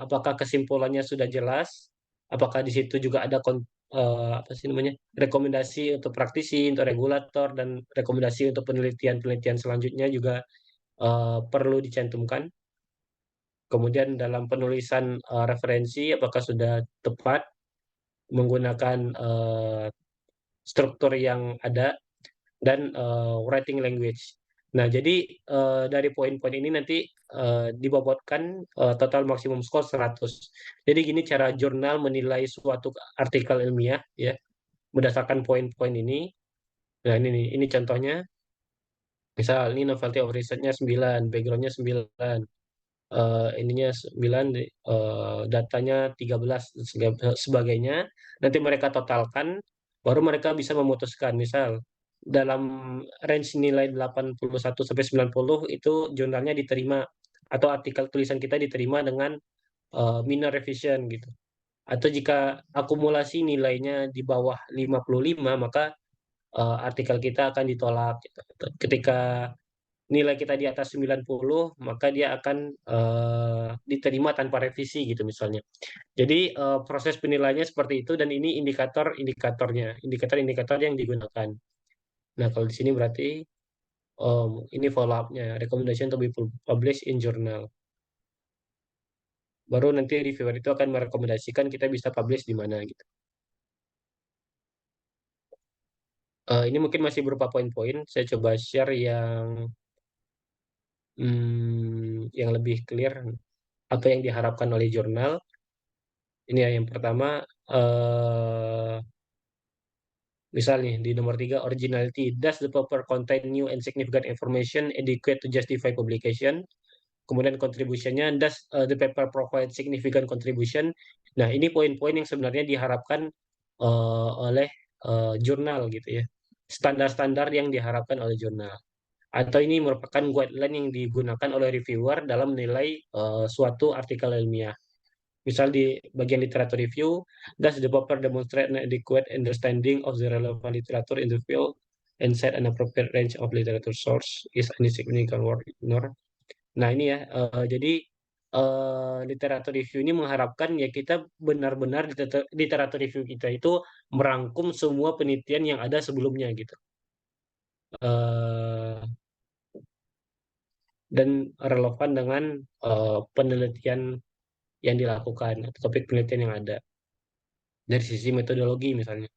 apakah kesimpulannya sudah jelas, apakah di situ juga ada apa sih namanya rekomendasi untuk praktisi, untuk regulator dan rekomendasi untuk penelitian-penelitian selanjutnya juga perlu dicantumkan. Kemudian dalam penulisan referensi apakah sudah tepat menggunakan struktur yang ada dan writing language. Nah, jadi dari poin-poin ini nanti dibobotkan total maksimum skor 100. Jadi gini cara jurnal menilai suatu artikel ilmiah ya berdasarkan poin-poin ini. Nah, ini nih, ini contohnya. Misal ini novelty of research-nya 9, background-nya 9, ininya 9, datanya 13 sebagainya. Nanti mereka totalkan baru mereka bisa memutuskan. Misal dalam range nilai 81 sampai 90 itu jurnalnya diterima atau artikel tulisan kita diterima dengan minor revision gitu. Atau jika akumulasi nilainya di bawah 55 maka artikel kita akan ditolak gitu. Ketika nilai kita di atas 90 maka dia akan diterima tanpa revisi gitu misalnya. Jadi proses penilaiannya seperti itu dan ini indikator-indikatornya, indikator-indikator yang digunakan. Nah, kalau di sini berarti ini follow up-nya, recommendation to be published in journal. Baru nanti reviewer itu akan merekomendasikan kita bisa publish di mana gitu. Ini mungkin masih berupa poin-poin. Saya coba share yang lebih clear apa yang diharapkan oleh jurnal. Ini ya yang pertama, misalnya di nomor 3, originality. Does the paper contain new and significant information adequate to justify publication? Kemudian contribution-nya, does the paper provide significant contribution? Nah, ini poin-poin yang sebenarnya diharapkan oleh jurnal gitu ya. Standar-standar yang diharapkan oleh jurnal. Atau ini merupakan guideline yang digunakan oleh reviewer dalam menilai suatu artikel ilmiah. Misal di bagian literature review, does the paper demonstrate an adequate understanding of the relevant literature in the field and set an appropriate range of literature source is any significant word ignored. Nah ini ya, jadi literatur review ini mengharapkan ya kita benar-benar literatur review kita itu merangkum semua penelitian yang ada sebelumnya gitu. Eh, dan relevan dengan penelitian yang dilakukan atau topik penelitian yang ada dari sisi metodologi misalnya.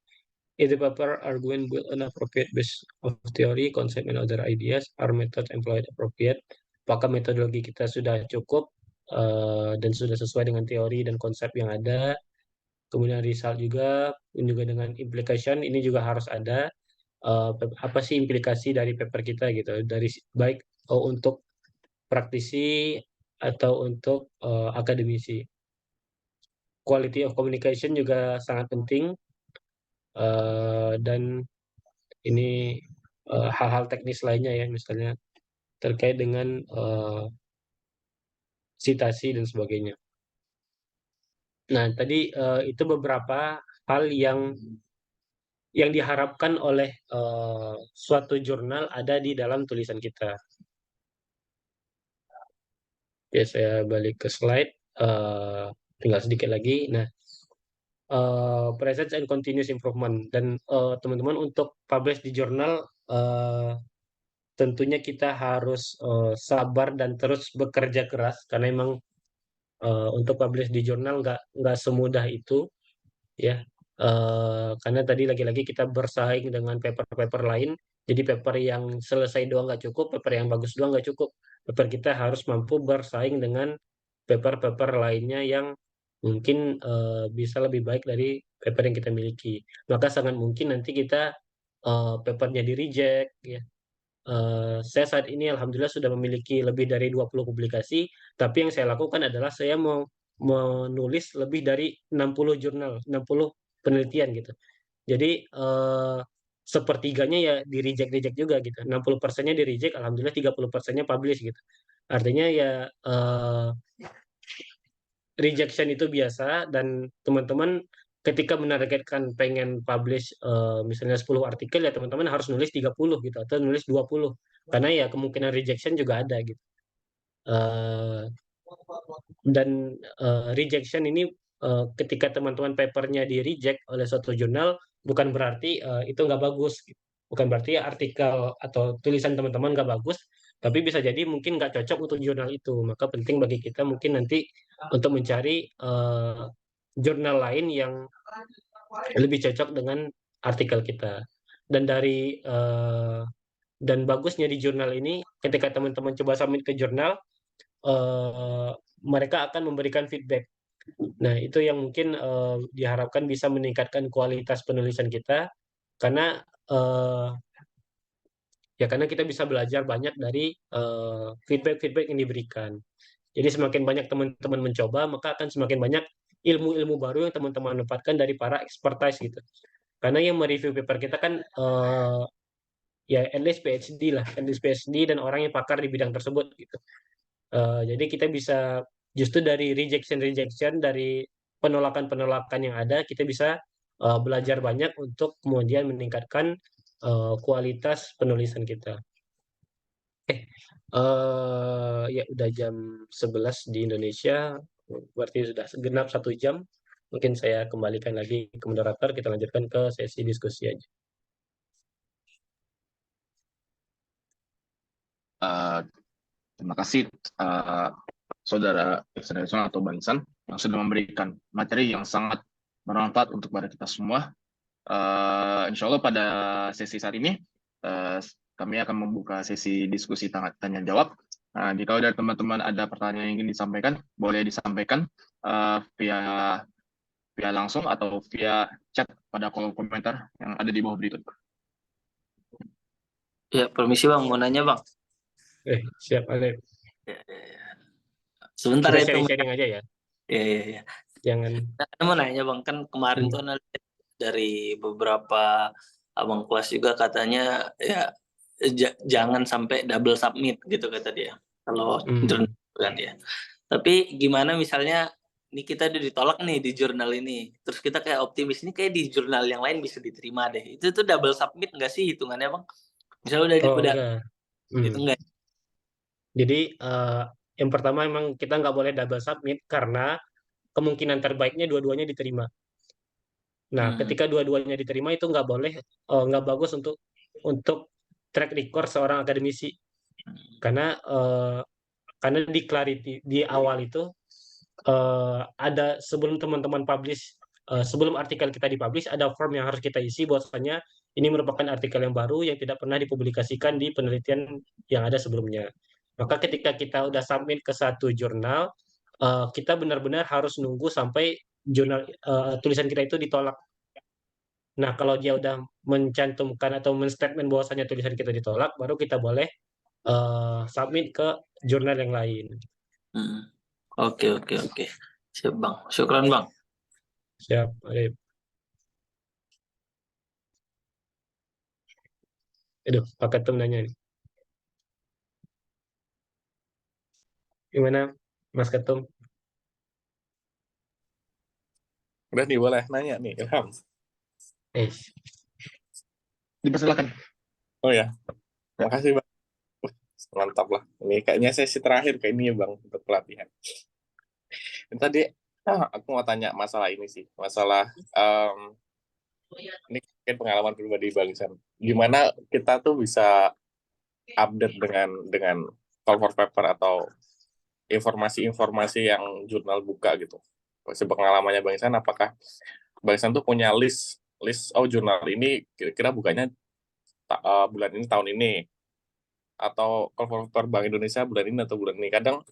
If the paper argument built on appropriate base of theory, concept, and other ideas, are methods employed appropriate? Apakah metodologi kita sudah cukup dan sudah sesuai dengan teori dan konsep yang ada? Kemudian result juga, dan juga dengan implication ini juga harus ada. Apa sih implikasi dari paper kita gitu? Dari baik untuk praktisi atau untuk akademisi. Quality of communication juga sangat penting. Dan ini hal-hal teknis lainnya ya, misalnya terkait dengan citasi dan sebagainya. Nah, tadi itu beberapa hal yang diharapkan oleh suatu jurnal ada di dalam tulisan kita. Ya, saya balik ke slide. Tinggal sedikit lagi. Nah, presence and continuous improvement. Dan teman-teman untuk publish di jurnal tentunya kita harus sabar dan terus bekerja keras karena emang untuk publish di jurnal nggak semudah itu ya. Karena tadi lagi-lagi kita bersaing dengan paper-paper lain, jadi paper yang selesai doang nggak cukup, paper yang bagus doang nggak cukup, paper kita harus mampu bersaing dengan paper-paper lainnya yang mungkin bisa lebih baik dari paper yang kita miliki. Maka sangat mungkin nanti kita papernya di reject ya. Saya saat ini alhamdulillah sudah memiliki lebih dari 20 publikasi, tapi yang saya lakukan adalah saya mau menulis lebih dari 60 jurnal, 60 penelitian gitu. Jadi sepertiganya ya di reject juga gitu. 60%-nya di reject, alhamdulillah 30%-nya publish gitu. Artinya ya rejection itu biasa dan teman-teman ketika menargetkan pengen publish misalnya 10 artikel ya teman-teman harus nulis 30 gitu atau nulis 20 karena ya kemungkinan rejection juga ada gitu. Dan rejection ini ketika teman-teman papernya di reject oleh suatu jurnal bukan berarti itu nggak bagus gitu. Bukan berarti artikel atau tulisan teman-teman nggak bagus, tapi bisa jadi mungkin nggak cocok untuk jurnal itu. Maka penting bagi kita mungkin nanti untuk mencari jurnal lain yang lebih cocok dengan artikel kita. Dan dari dan bagusnya di jurnal ini, ketika teman-teman coba submit ke jurnal, mereka akan memberikan feedback. Nah, itu yang mungkin diharapkan bisa meningkatkan kualitas penulisan kita, karena karena kita bisa belajar banyak dari feedback-feedback yang diberikan. Jadi semakin banyak teman-teman mencoba, maka akan semakin banyak ilmu-ilmu baru yang teman-teman dapatkan dari para expertise gitu. Karena yang mereview paper kita kan ya at least PhD lah, at least PhD dan orang yang pakar di bidang tersebut gitu. Jadi kita bisa justru dari rejection dari penolakan yang ada, kita bisa belajar banyak untuk kemudian meningkatkan kualitas penulisan kita. Ya udah jam 11 di Indonesia, berarti sudah segenap 1 jam. Mungkin saya kembalikan lagi ke moderator, kita lanjutkan ke sesi diskusi aja. Terima kasih Saudara Iksan atau Bansan yang sudah memberikan materi yang sangat bermanfaat untuk pada kita semua. Insya Allah pada sesi saat ini kami akan membuka sesi diskusi tanya jawab. Jika dari teman-teman ada pertanyaan yang ingin disampaikan, boleh disampaikan via langsung atau via chat pada kolom komentar yang ada di bawah berikut. Ya, permisi Bang, mau nanya Bang. Siap, Alif. Sebentar kita ya teman. sharing aja ya. Iya. Jangan. Saya mau nanya Bang, kan kemarin tuh dari beberapa abang kelas juga katanya ya jangan sampai double submit gitu kata dia. Kalau jurnal kan ya. Tapi gimana misalnya ini kita udah ditolak nih di jurnal ini. Terus kita kayak optimis nih kayak di jurnal yang lain bisa diterima deh. Itu tuh double submit nggak sih hitungannya Bang? Misalnya udah enggak. itu enggak. Jadi yang pertama emang kita nggak boleh double submit karena kemungkinan terbaiknya dua-duanya diterima. Nah, ketika dua-duanya diterima itu nggak boleh, nggak bagus untuk track record seorang akademisi karena di clarity di awal itu ada sebelum teman-teman publish, sebelum artikel kita dipublish ada form yang harus kita isi bahwasanya ini merupakan artikel yang baru yang tidak pernah dipublikasikan di penelitian yang ada sebelumnya. Maka ketika kita udah submit ke satu jurnal, kita benar-benar harus nunggu sampai tulisan kita itu ditolak. Nah, kalau dia udah mencantumkan atau menstatement bahwasanya tulisan kita ditolak, baru kita boleh submit ke jurnal yang lain. Oke. Siap Bang. Syukran Bang. Siap, Arif. Aduh, Pak Ketum nanya nih. Gimana, Mas Ketum? Udah nih, boleh nanya nih, Ilham. Dipersilakan. Oh ya, makasih Bang. Mantap lah. Ini kayaknya sesi terakhir kayak ini ya Bang, untuk pelatihan. Dan tadi aku mau tanya masalah ini sih, masalah ini mungkin pengalaman pribadi Bang Sam. Gimana kita tuh bisa update dengan call for paper atau informasi-informasi yang jurnal buka gitu. Sepengalamannya Bang Sam, apakah Bang Sam tuh punya list jurnal ini kira-kira bukanya bulan ini, tahun ini, atau call for paper Bank Indonesia bulan ini atau bulan ini. Kadang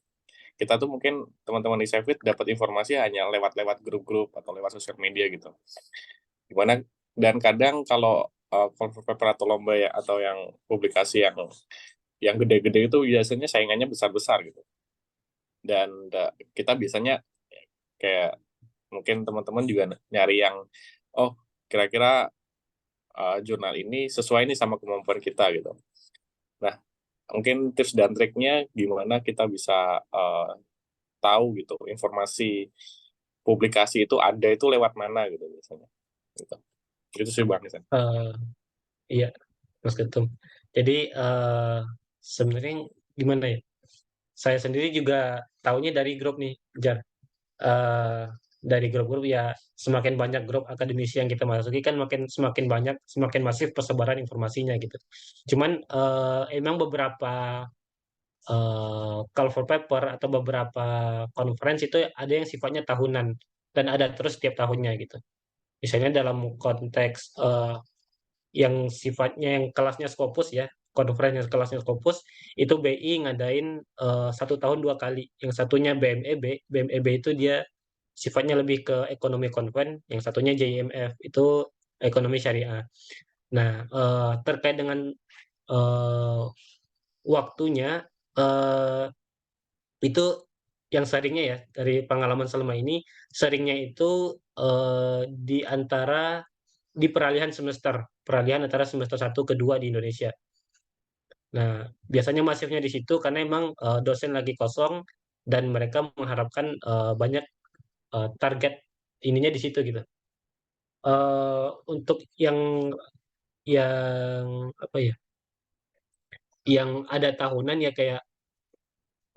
kita tuh mungkin teman-teman di Savit dapat informasi hanya lewat grup-grup atau lewat sosial media gitu. Gimana, dan kadang kalau call for paper atau lomba ya, atau yang publikasi yang gede-gede itu biasanya saingannya besar-besar gitu. Dan kita biasanya kayak mungkin teman-teman juga nyari yang kira-kira jurnal ini sesuai nih sama kemampuan kita gitu. Nah, mungkin tips dan triknya gimana kita bisa tahu gitu informasi publikasi itu ada itu lewat mana gitu biasanya. Gitu. Itu sih Bang. Iya, Mas Ketum. Jadi sebenarnya gimana ya? Saya sendiri juga tahunya dari grup nih, Jar. Dari grup-grup ya, semakin banyak grup akademisi yang kita masuki kan semakin banyak, semakin masif persebaran informasinya gitu. Cuman emang beberapa call for paper atau beberapa conference itu ada yang sifatnya tahunan dan ada terus setiap tahunnya gitu. Misalnya dalam konteks yang sifatnya yang kelasnya Scopus ya, conference yang kelasnya Scopus itu BI ngadain 1 tahun 2 kali. Yang satunya BMEB itu dia sifatnya lebih ke ekonomi konven, yang satunya JIMF itu ekonomi syariah. Nah, terkait dengan waktunya itu yang seringnya ya dari pengalaman selama ini seringnya itu di peralihan antara semester 1 ke 2 di Indonesia. Nah, biasanya masifnya di situ karena emang dosen lagi kosong dan mereka mengharapkan banyak target ininya di situ gitu. Untuk yang apa ya? Yang ada tahunan ya kayak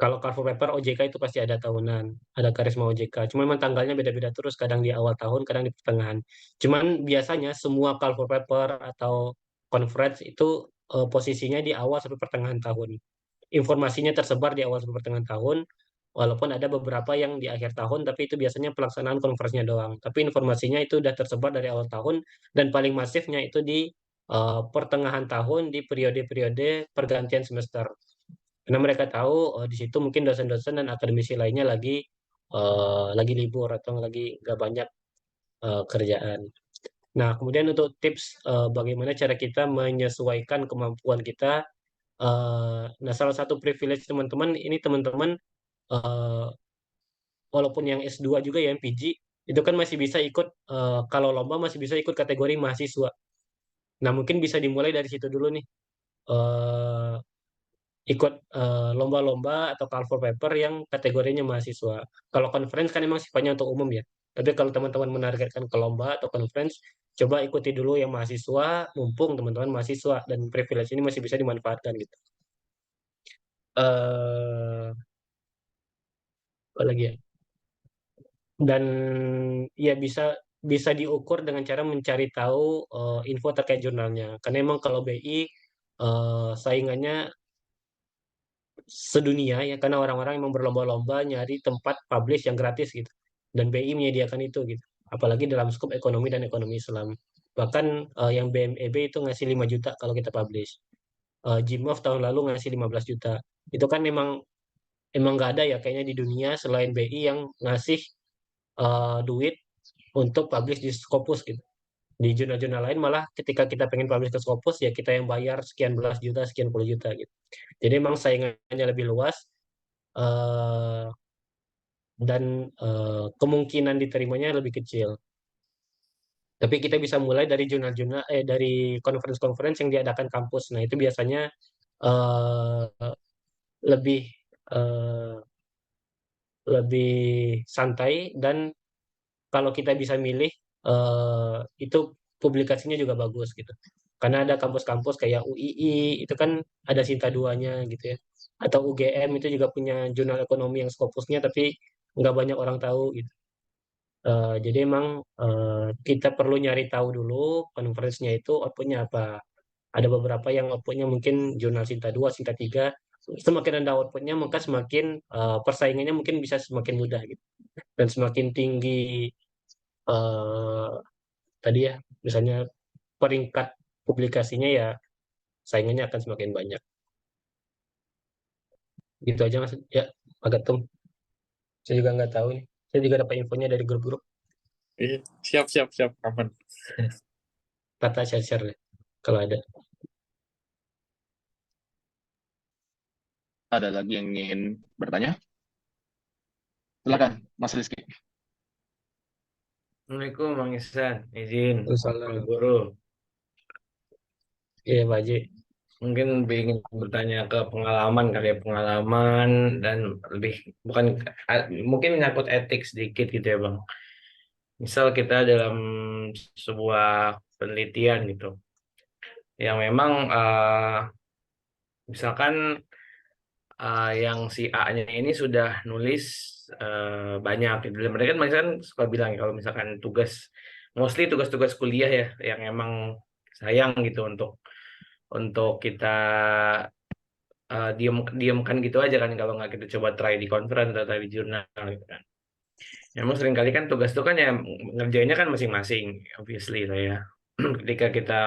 kalau call for paper OJK itu pasti ada tahunan, ada karisma OJK. Cuma memang tanggalnya beda-beda terus, kadang di awal tahun, kadang di pertengahan. Cuman biasanya semua call for paper atau conference itu posisinya di awal sampai pertengahan tahun. Informasinya tersebar di awal sampai pertengahan tahun, walaupun ada beberapa yang di akhir tahun, tapi itu biasanya pelaksanaan konferensinya doang. Tapi informasinya itu udah tersebar dari awal tahun, dan paling masifnya itu di pertengahan tahun, di periode-periode pergantian semester. Karena mereka tahu di situ mungkin dosen-dosen dan akademisi lainnya lagi libur atau lagi nggak banyak kerjaan. Nah, kemudian untuk tips bagaimana cara kita menyesuaikan kemampuan kita. Nah, salah satu privilege teman-teman ini teman-teman eh, walaupun yang S2 juga ya MPG itu kan masih bisa ikut kalau lomba masih bisa ikut kategori mahasiswa. Nah, mungkin bisa dimulai dari situ dulu nih. Eh, ikut lomba-lomba atau call for paper yang kategorinya mahasiswa. Kalau conference kan emang sifatnya untuk umum ya. Tapi kalau teman-teman menargetkan ke lomba atau conference, coba ikuti dulu yang mahasiswa, mumpung teman-teman mahasiswa dan privilege ini masih bisa dimanfaatkan gitu. eh Apa lagi ya? Dan ya bisa bisa diukur dengan cara mencari tahu info terkait jurnalnya. Karena emang kalau BI saingannya sedunia ya, karena orang-orang emang berlomba-lomba nyari tempat publish yang gratis gitu. Dan BI menyediakan itu gitu. Apalagi dalam skop ekonomi dan ekonomi Islam. Bahkan yang BMEB itu ngasih 5 juta kalau kita publish. GMOF tahun lalu ngasih 15 juta. Itu kan emang nggak ada ya kayaknya di dunia selain BI yang ngasih duit untuk publish di Scopus gitu. Di jurnal-jurnal lain malah ketika kita pengen publish ke Scopus ya kita yang bayar sekian belas juta, sekian puluh juta gitu. Jadi emang saingannya lebih luas eh, dan kemungkinan diterimanya lebih kecil. Tapi kita bisa mulai dari jurnal-jurnal dari conference-conference yang diadakan kampus. Nah, itu biasanya eh, lebih eh, lebih santai dan kalau kita bisa milih itu publikasinya juga bagus gitu. Karena ada kampus-kampus kayak UII itu kan ada Sinta 2-nya gitu ya. Atau UGM itu juga punya jurnal ekonomi yang Scopusnya tapi nggak banyak orang tahu gitu. Jadi emang kita perlu nyari tahu dulu conference-nya itu output-nya apa. Ada beberapa yang output-nya mungkin jurnal Sinta 2, Sinta 3. Semakin rendah output-nya maka semakin persaingannya mungkin bisa semakin mudah gitu. Dan semakin tinggi eh, tadi ya misalnya peringkat publikasinya ya saingannya akan semakin banyak gitu aja mas ya agak tuh saya juga nggak tahu nih saya juga dapat infonya dari grup-grup Iya, siap, siap, siap. Aman. kata share-share deh kalau ada. Ada lagi yang ingin bertanya? Silakan, Mas Rizky. Assalamualaikum Bang Ihsan, izin Waalaikumsalam. Pak Guru. Iya Pak Haji. Mungkin ingin bertanya ke pengalaman kali ya, pengalaman dan lebih bukan mungkin menyangkut etik sedikit gitu ya Bang. Misal kita dalam sebuah penelitian gitu, yang memang misalkan yang si A-nya ini sudah nulis banyak gitu. Dan mereka kan misalkan suka bilang kalau misalkan mostly tugas-tugas kuliah ya, yang emang sayang gitu untuk kita diamkan gitu aja kan kalau nggak kita coba try di conference atau try di jurnal gitu kan. Memang sering kali kan tugas itu kan ya ngerjainnya kan masing-masing, obviously lah ya. Ketika kita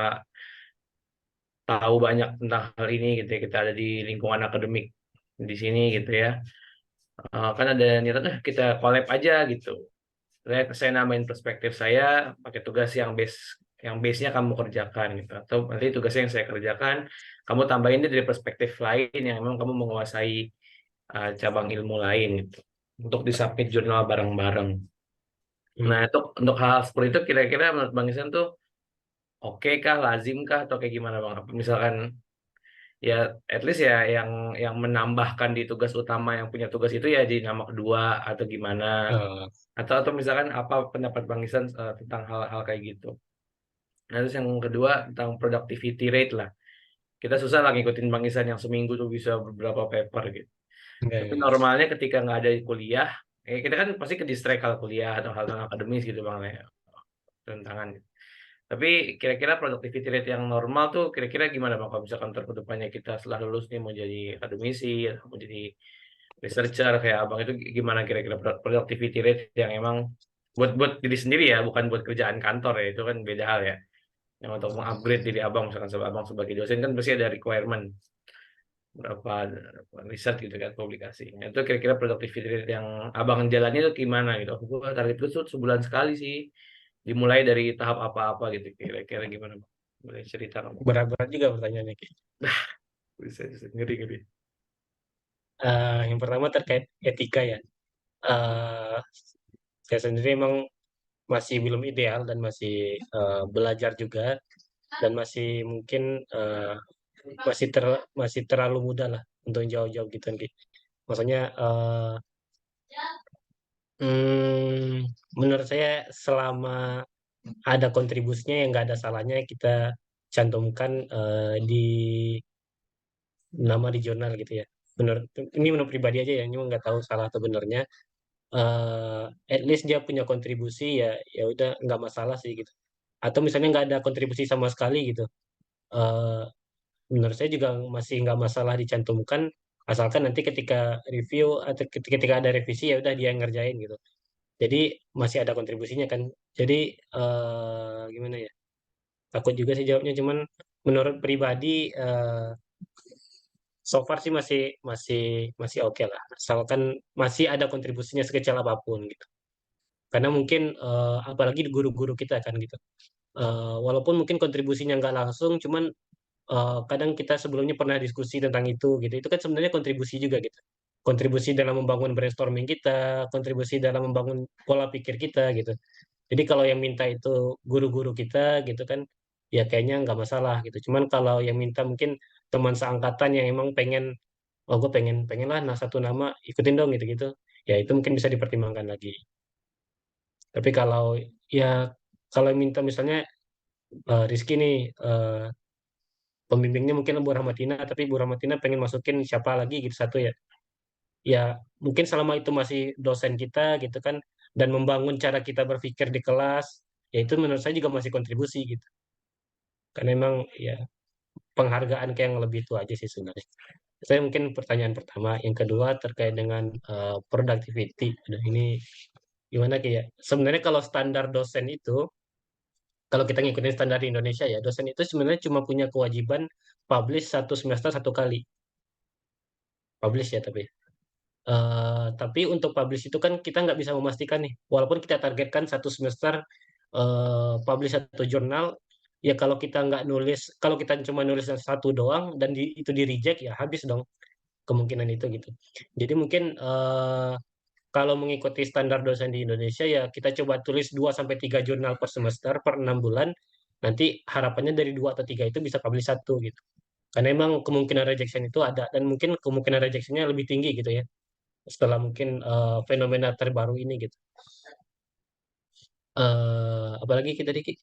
tahu banyak tentang hal ini gitu ya, kita ada di lingkungan akademik di sini gitu ya. Kan ada niatan kita collab aja gitu. Saya namain perspektif saya pakai tugas yang base-nya kamu kerjakan gitu. Atau nanti tugasnya yang saya kerjakan, kamu tambahin dia dari perspektif lain yang memang kamu menguasai cabang ilmu lain gitu. Untuk disubmit jurnal bareng-bareng. Nah, untuk hal seperti itu kira-kira menurut Bang Isan tuh oke kah, lazim kah, atau kayak gimana Bang? Apa misalkan ya at least ya yang menambahkan di tugas utama yang punya tugas itu ya di nama kedua atau gimana? Atau misalkan apa pendapat Bang Isan tentang hal-hal kayak gitu? Nah, terus yang kedua tentang productivity rate lah. Kita susah lah ngikutin Bang Isan yang seminggu tuh bisa beberapa paper gitu. Tapi normalnya ketika nggak ada kuliah, kita kan pasti ke distract kalau kuliah atau hal-hal akademis gitu Bang ya, tantangan. Tapi kira-kira productivity rate yang normal tuh kira-kira gimana Bang? Kalau misalkan terkedepannya kita setelah lulus nih mau jadi akademisi atau mau jadi researcher kayak Abang itu gimana kira-kira productivity rate yang emang buat diri sendiri ya, bukan buat kerjaan kantor ya, itu kan beda hal ya. Yang untuk mengupgrade diri Abang misalkan Abang sebagai dosen kan pasti ada requirement berapa riset gitu kan publikasi. Nah, itu kira-kira productivity rate yang Abang jalani itu gimana gitu. Gua target itu sebulan sekali sih. Dimulai dari tahap apa-apa gitu kira-kira gimana Bang? Boleh cerita nggak, Bang? Berat-berat juga pertanyaannya Ki. Bisa ngeri. Yang pertama terkait etika ya. Eh, saya sendiri emang masih belum ideal dan masih belajar juga dan masih mungkin masih terlalu muda lah untuk jawab-jawab gitu kan Ki. Maksudnya menurut saya selama ada kontribusinya yang nggak ada salahnya kita cantumkan di nama di jurnal gitu ya. Menurut pribadi aja ya, ini nggak tahu salah atau benernya. At least dia punya kontribusi ya, ya udah nggak masalah sih gitu. Atau misalnya nggak ada kontribusi sama sekali gitu. eh Menurut saya juga masih nggak masalah dicantumkan, asalkan nanti ketika review atau ketika ada revisi ya udah dia yang ngerjain gitu. Jadi masih ada kontribusinya kan. Jadi gimana ya? Takut juga sih jawabnya, cuman menurut pribadi so far sih masih masih masih oke lah. Asalkan masih ada kontribusinya sekecil apapun gitu. Karena mungkin apalagi di guru-guru kita kan gitu. Walaupun mungkin kontribusinya nggak langsung, cuman kadang kita sebelumnya pernah diskusi tentang itu gitu. Itu kan sebenarnya kontribusi juga gitu. Kontribusi dalam membangun brainstorming kita, kontribusi dalam membangun pola pikir kita gitu. Jadi kalau yang minta itu guru-guru kita gitu kan, ya kayaknya nggak masalah gitu. Cuman kalau yang minta mungkin teman seangkatan yang emang pengen, oh gue pengen lah nah satu nama ikutin dong gitu-gitu. Ya itu mungkin bisa dipertimbangkan lagi. Tapi ya kalau minta misalnya Rizky nih pembimbingnya mungkin Bu Rahmatina, tapi Bu Rahmatina pengen masukin siapa lagi gitu satu ya. Ya mungkin selama itu masih dosen kita gitu kan dan membangun cara kita berpikir di kelas, ya itu menurut saya juga masih kontribusi gitu. Karena memang ya penghargaan kayak yang lebih itu aja sih sebenarnya. Saya mungkin pertanyaan pertama, yang kedua terkait dengan productivity. Nah, ini gimana kayak sebenarnya kalau standar dosen itu kalau kita ngikutin standar di Indonesia ya, dosen itu sebenarnya cuma punya kewajiban publish satu semester satu kali. Publish ya tapi untuk publish itu kan kita nggak bisa memastikan nih. Walaupun kita targetkan satu semester publish satu jurnal, ya kalau kita nggak nulis, kalau kita cuma nulis satu doang dan itu di reject ya habis dong kemungkinan itu gitu. Jadi mungkin kalau mengikuti standar dosen di Indonesia ya kita coba tulis 2 sampai 3 jurnal per semester per 6 bulan. Nanti harapannya dari 2 atau 3 itu bisa publish satu gitu. Karena emang kemungkinan rejection itu ada dan mungkin kemungkinan rejectionnya lebih tinggi gitu ya. Setelah mungkin fenomena terbaru ini gitu. Apalagi kita dikit.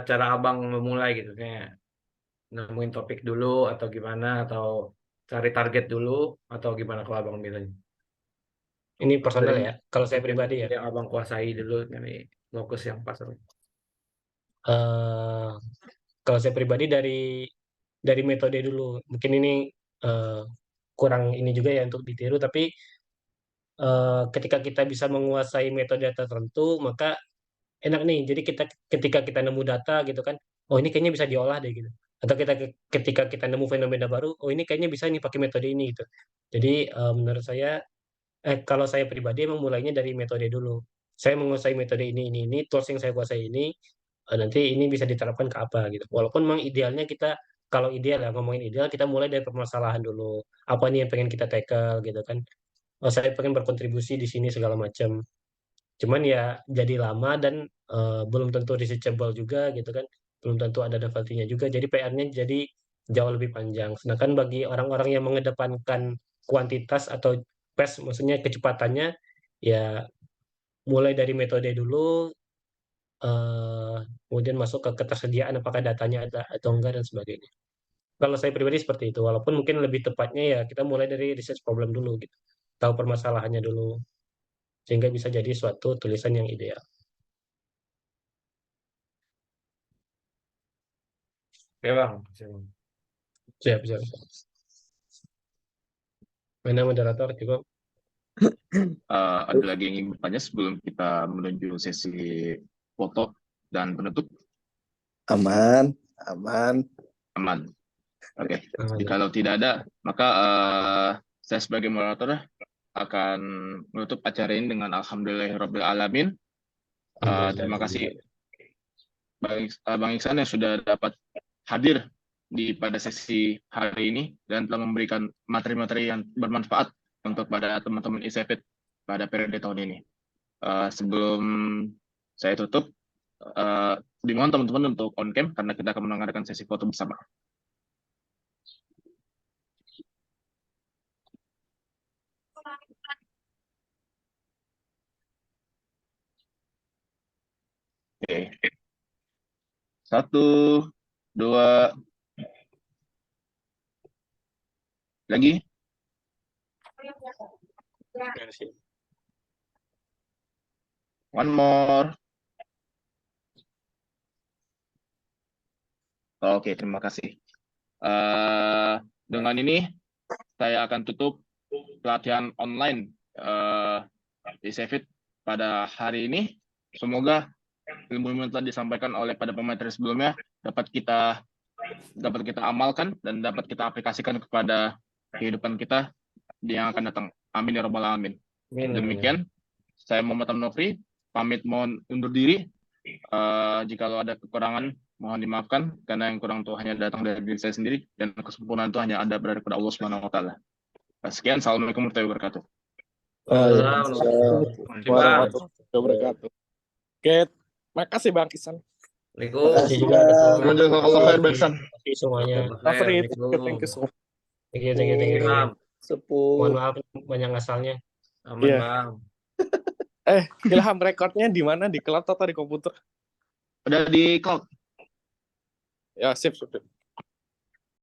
Cara abang memulai gitu kayak nemuin topik dulu atau gimana atau cari target dulu atau gimana kalau abang bilangnya Ini atau personal ya. Kalau saya pribadi ya. yang abang kuasai dulu dari fokus yang pas. eh Kalau saya pribadi dari metode dulu. Mungkin ini eh, kurang ini juga ya untuk ditiru, tapi ketika kita bisa menguasai metode tertentu, maka enak nih. Jadi ketika kita nemu data gitu kan, oh ini kayaknya bisa diolah deh gitu. Atau ketika kita nemu fenomena baru, oh ini kayaknya bisa nih pakai metode ini gitu. Jadi menurut saya, kalau saya pribadi emang mulainya dari metode dulu. Saya menguasai metode ini, tools yang saya kuasai ini, nanti ini bisa diterapkan ke apa gitu. Walaupun memang idealnya kita, kalau ideal ya ngomongin ideal, kita mulai dari permasalahan dulu. Apa nih yang pengen kita tackle gitu kan. Oh saya pengen berkontribusi di sini segala macam. Cuman ya jadi lama dan belum tentu researchable juga gitu kan. Belum tentu ada novelty-nya juga. Jadi PR-nya jadi jauh lebih panjang. Sedangkan bagi orang-orang yang mengedepankan kuantitas atau pace, maksudnya kecepatannya, ya mulai dari metode dulu, kemudian masuk ke ketersediaan apakah datanya ada atau enggak dan sebagainya. Kalau saya pribadi seperti itu, walaupun mungkin lebih tepatnya ya kita mulai dari research problem dulu gitu. Tahu permasalahannya dulu sehingga bisa jadi suatu tulisan yang ideal. Oke bang. Siap, siap. Mana moderator juga. Ada lagi yang ingin bertanya sebelum kita menuju sesi foto dan penutup? Aman, aman. Aman. Oke. Aman. Kalau tidak ada, maka saya sebagai moderator akan menutup acara ini dengan Alhamdulillahirabbil alamin. Terima kasih Bang Iksan yang sudah dapat hadir pada sesi hari ini dan telah memberikan materi-materi yang bermanfaat untuk pada teman-teman ISEFIT pada periode tahun ini. Sebelum saya tutup, dimohon teman-teman untuk on cam karena kita akan mengadakan sesi foto bersama. Oke. 1, 2, lagi. One more. Oke, terima kasih. Dengan ini saya akan tutup pelatihan online di Cevit pada hari ini. Semoga ilmu-ilmu yang telah disampaikan oleh pada pemateri sebelumnya dapat kita amalkan dan dapat kita aplikasikan kepada kehidupan kita yang akan datang. Amin ya rabbal alamin. Demikian, saya Muhammad Nofri, pamit mohon undur diri. Jika ada kekurangan, mohon dimaafkan karena yang kurang itu hanya datang dari diri saya sendiri dan kesempurnaan itu hanya ada berada pada Allah Subhanahu wa taala. Sekian, assalamualaikum warahmatullahi wabarakatuh. Waalaikumsalam warahmatullahi wabarakatuh. Oke, makasih Bang Isan. Makasih juga Jazakallahu khair, Bang Ihsan. Terima kasih semuanya. Nofri, thank you so much. Thank you. Sepuh. Mohon maaf banyak asalnya. Aman, Iya. Bang. Ilham rekornya di mana? Di cloud atau di komputer? Udah di cloud. Ya, sip.